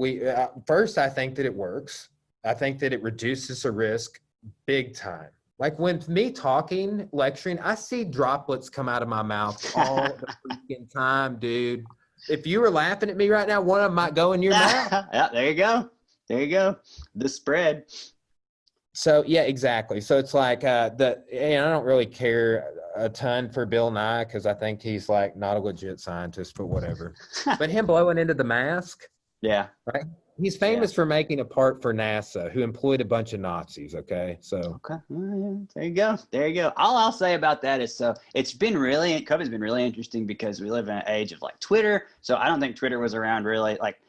first, I think that it works. I think that it reduces the risk big time. Like, when me talking, lecturing, I see droplets come out of my mouth all the freaking time, dude. If you were laughing at me right now, one of them might go in your mouth. Yeah, there you go. There you go. The spread. So, yeah, exactly. So it's like, and I don't really care a ton for Bill Nye because I think he's like not a legit scientist, but whatever. But him blowing into the mask. Yeah. Right. He's famous for making a part for NASA, who employed a bunch of Nazis. Okay. So. Okay. There you go. There you go. All I'll say about that is, so COVID's been really interesting because we live in an age of like Twitter. So I don't think Twitter was around really, like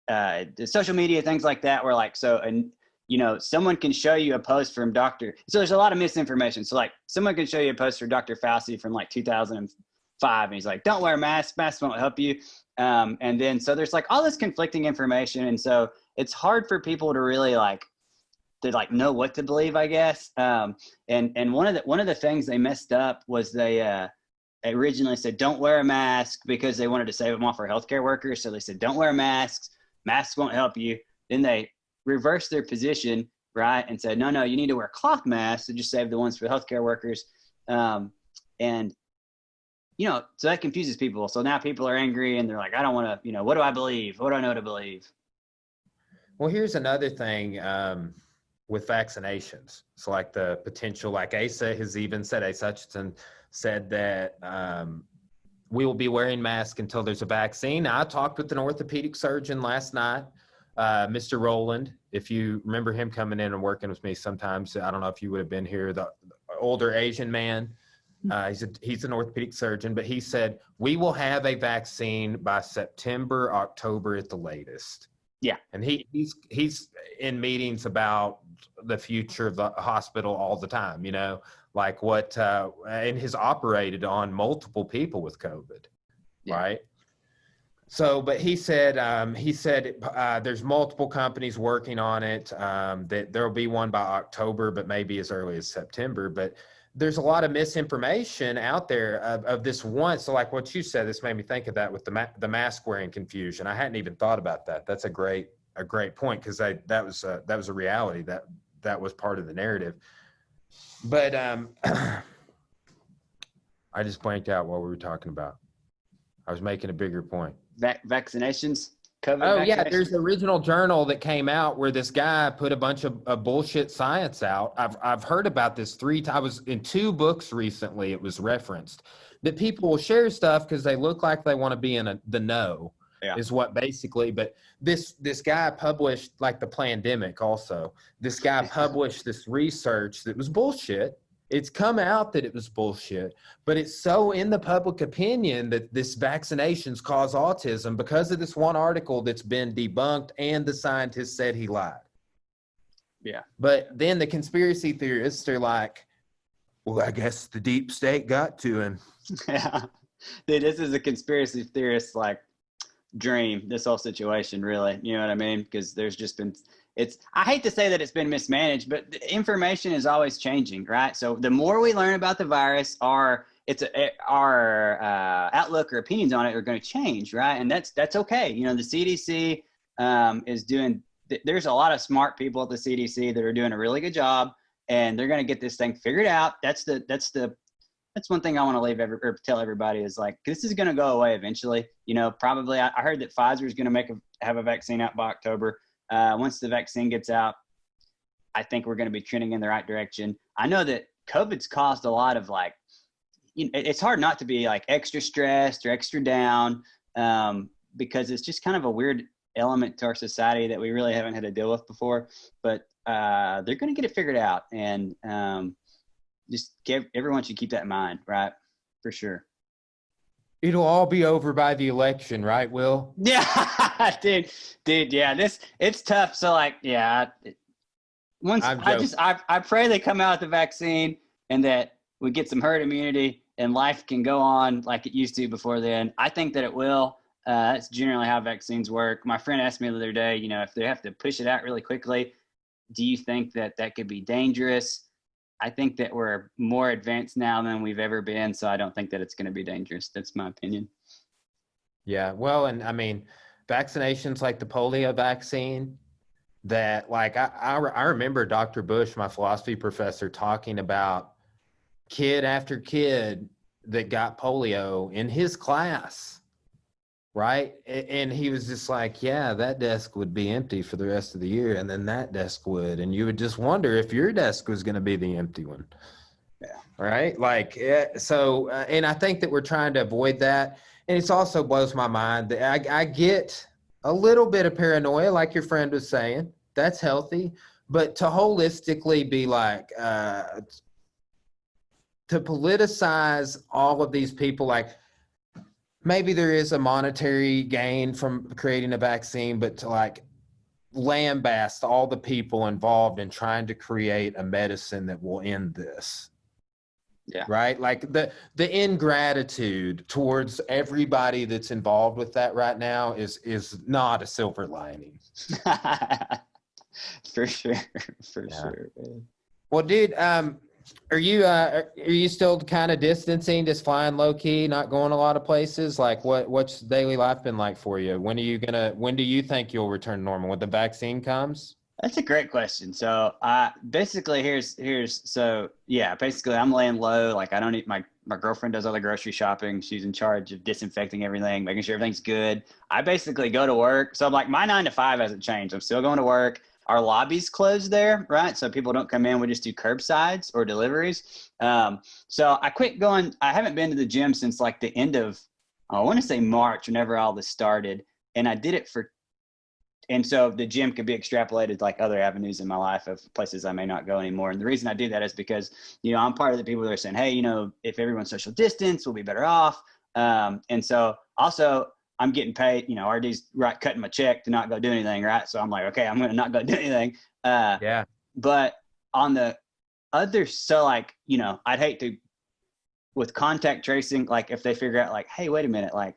the social media, things like that, were like, so, and someone can show you a post from so there's a lot of misinformation. So like someone can show you a post from Dr. Fauci from like 2005, and he's like, don't wear a mask, masks won't help you. And then, so there's like all this conflicting information. And so it's hard for people to really know what to believe, I guess. And one of the things they messed up was they originally said, don't wear a mask because they wanted to save them off our healthcare workers. So they said, don't wear masks. Masks won't help you. Then they reversed their position, right, and said, no, you need to wear cloth masks to just save the ones for healthcare workers. And, so that confuses people. So now people are angry and they're like, I don't want to, what do I believe? What do I know to believe? Well, here's another thing with vaccinations. So like the potential, like Asa has even said, Asa Hutchinson said that we will be wearing masks until there's a vaccine. Now, I talked with an orthopedic surgeon last night, Mr. Rowland. If you remember him coming in and working with me sometimes, I don't know if you would have been here, the older Asian man. He's an orthopedic surgeon, but he said, we will have a vaccine by September, October at the latest. Yeah. And he's in meetings about the future of the hospital all the time, like what, and has operated on multiple people with COVID. Yeah. Right. So, but he said there's multiple companies working on it, that there'll be one by October, but maybe as early as September. But there's a lot of misinformation out there of this one. So like what you said, this made me think of that with the mask wearing confusion. I hadn't even thought about that. That's a great point, because that was a reality that was part of the narrative. But I just blanked out what we were talking about. I was making a bigger point. Vaccinations? COVID oh, vaccinations? Yeah, there's the original journal that came out where this guy put a bunch of bullshit science out. I've heard about this 3 times. I was in 2 books recently. It was referenced that people will share stuff because they look like they want to be in the know. Yeah. Is what basically, but this guy published, like the pandemic also, this guy published this research that was bullshit. It's come out that it was bullshit, but it's so in the public opinion that this vaccinations cause autism because of this one article that's been debunked and the scientist said he lied. Yeah. But then the conspiracy theorists are like, well, I guess the deep state got to him. Yeah. Dude, this is a conspiracy theorist like dream, this whole situation, really. You know what I mean? Because there's just been, I hate to say that it's been mismanaged, but the information is always changing, right? So the more we learn about the virus, our outlook or opinions on it are going to change, right? And that's okay. The CDC is doing, there's a lot of smart people at the CDC that are doing a really good job, and they're going to get this thing figured out. That's one thing I want to tell everybody is like, this is going to go away eventually. Probably I heard that Pfizer is going to have a vaccine out by October. Once the vaccine gets out, I think we're going to be trending in the right direction. I know that COVID's caused a lot of it's hard not to be like extra stressed or extra down, because it's just kind of a weird element to our society that we really haven't had to deal with before. But they're going to get it figured out, and everyone should keep that in mind, right? For sure. It'll all be over by the election, right, Will? Yeah, dude, yeah, it's tough. So I pray they come out with the vaccine and that we get some herd immunity and life can go on like it used to before then. I think that it will. That's generally how vaccines work. My friend asked me the other day, if they have to push it out really quickly, do you think that could be dangerous? I think that we're more advanced now than we've ever been, so I don't think that it's going to be dangerous. That's my opinion. Yeah, well, and I mean, vaccinations like the polio vaccine, that like I remember Dr. Bush, my philosophy professor, talking about kid after kid that got polio in his class, right? And he was just like, yeah, that desk would be empty for the rest of the year, and then that desk would, and you would just wonder if your desk was going to be the empty one. Yeah. Right? Like, so, and I think that we're trying to avoid that. And it also blows my mind that I get a little bit of paranoia, like your friend was saying. That's healthy. But to holistically be like, to politicize all of these people, like, maybe there is a monetary gain from creating a vaccine, but to like lambaste all the people involved in trying to create a medicine that will end this. Yeah. Right? Like the ingratitude towards everybody that's involved with that right now is not a silver lining. For sure. For sure, man. Well, dude, Are you still kind of distancing, just flying low key, not going a lot of places? Like what's daily life been like for you? When do you think you'll return to normal? When the vaccine comes? That's a great question. So basically so yeah, basically I'm laying low. Like I don't eat my girlfriend does all the grocery shopping. She's in charge of disinfecting everything, making sure everything's good. I basically go to work. So like my 9 to 5 hasn't changed. I'm still going to work. Our lobby's closed there, right? So people don't come in. We just do curbsides or deliveries. So I quit going. I haven't been to the gym since like the end of, I want to say March, whenever all this started. And I did it and so the gym could be extrapolated like other avenues in my life of places I may not go anymore. And the reason I do that is because, I'm part of the people that are saying, hey, if everyone's social distance, we'll be better off. And so also I'm getting paid, RD's right, cutting my check to not go do anything. Right. So I'm like, okay, I'm going to not go do anything. Yeah. But on the other, so like, I'd hate to, with contact tracing, like if they figure out like, hey, wait a minute, like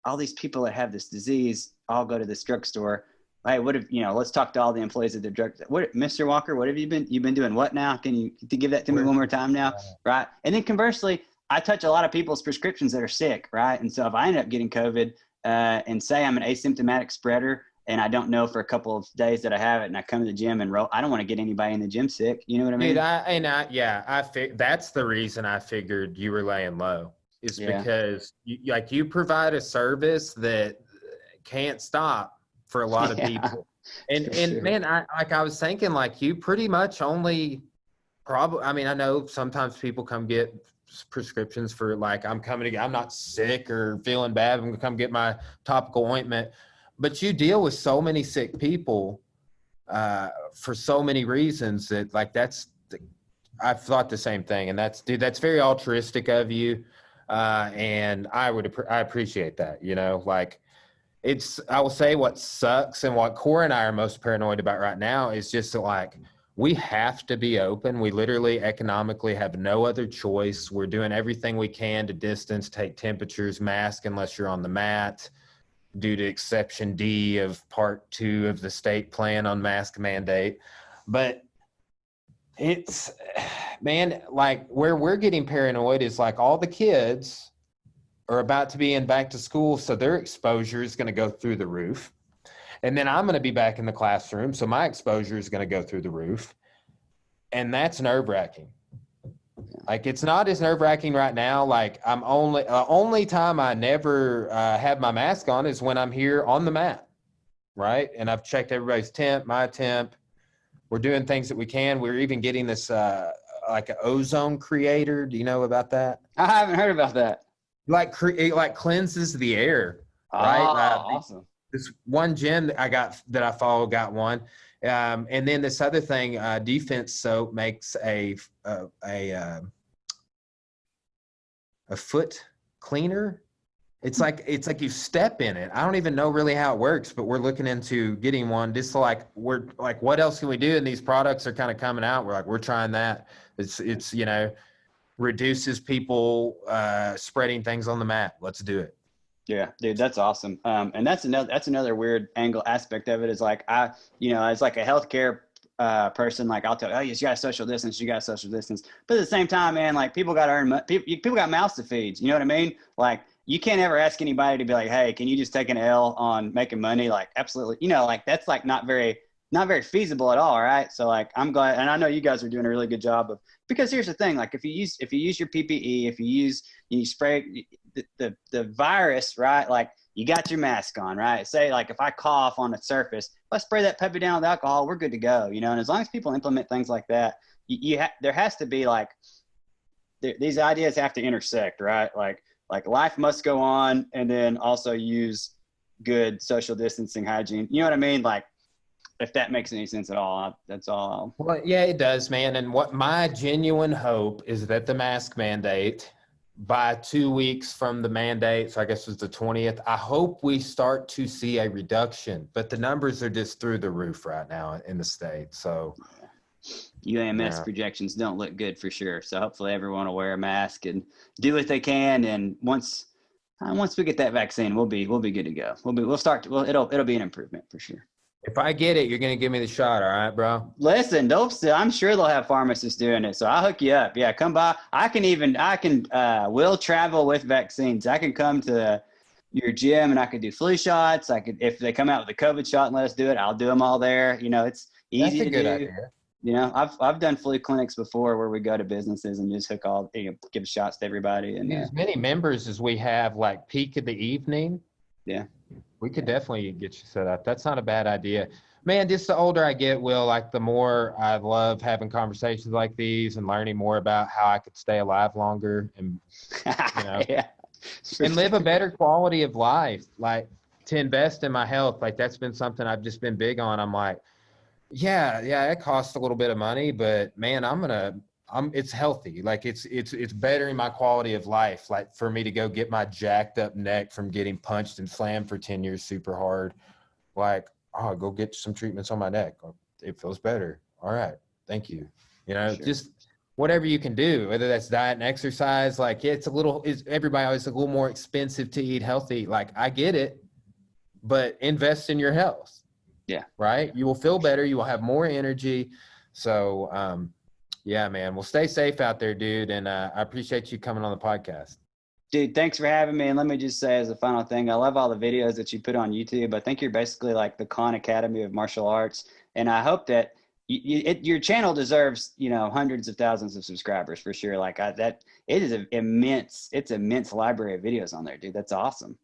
all these people that have this disease all go to this drugstore. Hey, what if, let's talk to all the employees of the drug. What, Mr. Walker, what have you been doing what now? Can you give that to me one more time now? Right. And then conversely, I touch a lot of people's prescriptions that are sick. Right. And so if I end up getting COVID and say I'm an asymptomatic spreader and I don't know for a couple of days that I have it and I come to the gym and roll, I don't want to get anybody in the gym sick. You know what I mean? Dude, that's the reason I figured you were laying low is because you provide a service that can't stop for a lot of people. And sure. Man, I was thinking like you pretty much only I know sometimes people come get prescriptions for like, I'm not sick or feeling bad. I'm gonna come get my topical ointment, but you deal with so many sick people for so many reasons that like, I've thought the same thing. And that's very altruistic of you. And I appreciate that, like, I will say what sucks and what Cora and I are most paranoid about right now is just that, like, we have to be open. We literally economically have no other choice. We're doing everything we can to distance, take temperatures, mask unless you're on the mat due to exception D of part 2 of the state plan on mask mandate. But it's, man, like where we're getting paranoid is like all the kids are about to be in back to school, so their exposure is going to go through the roof. And then I'm going to be back in the classroom, so my exposure is going to go through the roof. And that's nerve-wracking. Like, it's not as nerve-wracking right now. Like, I'm only time I never have my mask on is when I'm here on the mat, right? And I've checked everybody's temp, my temp. We're doing things that we can. We're even getting this like an ozone creator. Do you know about that? I haven't heard about that. It like cleanses the air, right? Awesome. This one gym that I follow got one, and then this other thing, Defense Soap makes a foot cleaner. It's like you step in it. I don't even know really how it works, but we're looking into getting one. Just we're like, what else can we do? And these products are kind of coming out. We're trying that. It's reduces people spreading things on the mat. Let's do it. Yeah, dude, that's awesome. And that's another weird aspect of it is like, as like a healthcare person, like I'll tell you, you got social distance, But at the same time, man, like people got to earn money. People got mouths to feed. You know what I mean? Like you can't ever ask anybody to be like, hey, can you just take an L on making money? Like absolutely, like that's like not very feasible at all, right? So like I'm glad, and I know you guys are doing a really good job of, because here's the thing, like if you use your PPE, if you spray the virus, right? Like you got your mask on, right? Say like if I cough on a surface, if I spray that puppy down with alcohol, we're good to go, And as long as people implement things like that, there has to be like these ideas have to intersect, right? Like life must go on, and then also use good social distancing hygiene. You know what I mean? Like, if that makes any sense at all, that's all. Well, yeah, it does, man. And what my genuine hope is that the mask mandate, by 2 weeks from the mandate, so I guess it was the 20th, I hope we start to see a reduction. But the numbers are just through the roof right now in the state. So UAMS projections don't look good for sure. So hopefully everyone will wear a mask and do what they can. And once we get that vaccine, we'll be good to go. It'll be an improvement for sure. If I get it, you're going to give me the shot. All right, bro. Listen, I'm sure they'll have pharmacists doing it. So I'll hook you up. Yeah, come by. We'll travel with vaccines. I can come to your gym and I could do flu shots. If they come out with a COVID shot and let us do it, I'll do them all there. It's easy That's a to good do. idea. I've done flu clinics before where we go to businesses and just give shots to everybody. And as many members as we have, like peak of the evening. Yeah. We could definitely get you set up. That's not a bad idea. Man, just the older I get, Will, like the more I love having conversations like these and learning more about how I could stay alive longer and, yeah, and live a better quality of life, like to invest in my health. Like that's been something I've just been big on. I'm like, yeah, it costs a little bit of money, but man, it's healthy. Like it's bettering my quality of life. Like for me to go get my jacked up neck from getting punched and slammed for 10 years super hard. Like, oh, go get some treatments on my neck. It feels better. All right. Thank you. Sure. Just whatever you can do, whether that's diet and exercise. Like everybody always a little more expensive to eat healthy. Like I get it, but invest in your health. Yeah. Right. You will feel better. You will have more energy. So, yeah, man. Well, stay safe out there, dude. And I appreciate you coming on the podcast. Dude, thanks for having me. And let me just say as a final thing, I love all the videos that you put on YouTube. I think you're basically like the Khan Academy of martial arts. And I hope that your channel deserves, hundreds of thousands of subscribers for sure. It's an immense library of videos on there, dude. That's awesome.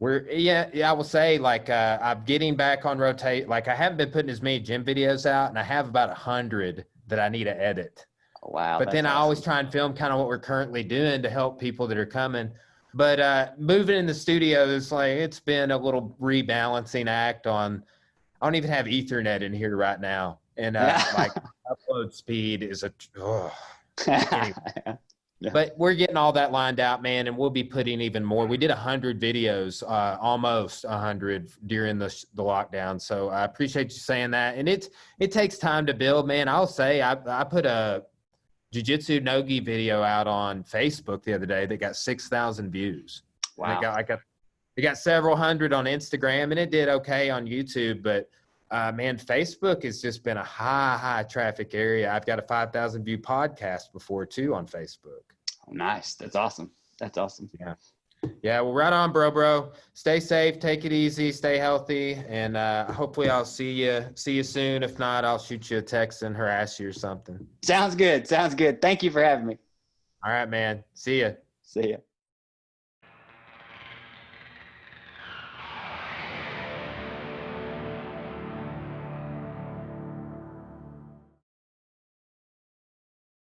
I will say I'm getting back on rotate. Like I haven't been putting as many gym videos out and I have about 100 that I need to edit. Oh, wow. But then I always try and film kind of what we're currently doing to help people that are coming. But moving in the studio is it's been a little rebalancing act on. I don't even have Ethernet in here right now, and upload speed is anyway. Yeah. But we're getting all that lined out, man, and we'll be putting even more. We did 100 videos, almost 100 during the lockdown. So I appreciate you saying that. And it takes time to build, man. I'll say I put a Jiu-Jitsu Nogi video out on Facebook the other day that got 6,000 views. Wow. It got several hundred on Instagram, and it did okay on YouTube. But man, Facebook has just been a high traffic area. I've got a 5,000 view podcast before too on Facebook. Oh, nice. That's awesome. Yeah. Well, right on, bro. Stay safe. Take it easy. Stay healthy. And hopefully I'll see you soon. If not, I'll shoot you a text and harass you or something. Sounds good. Thank you for having me. All right, man. See ya.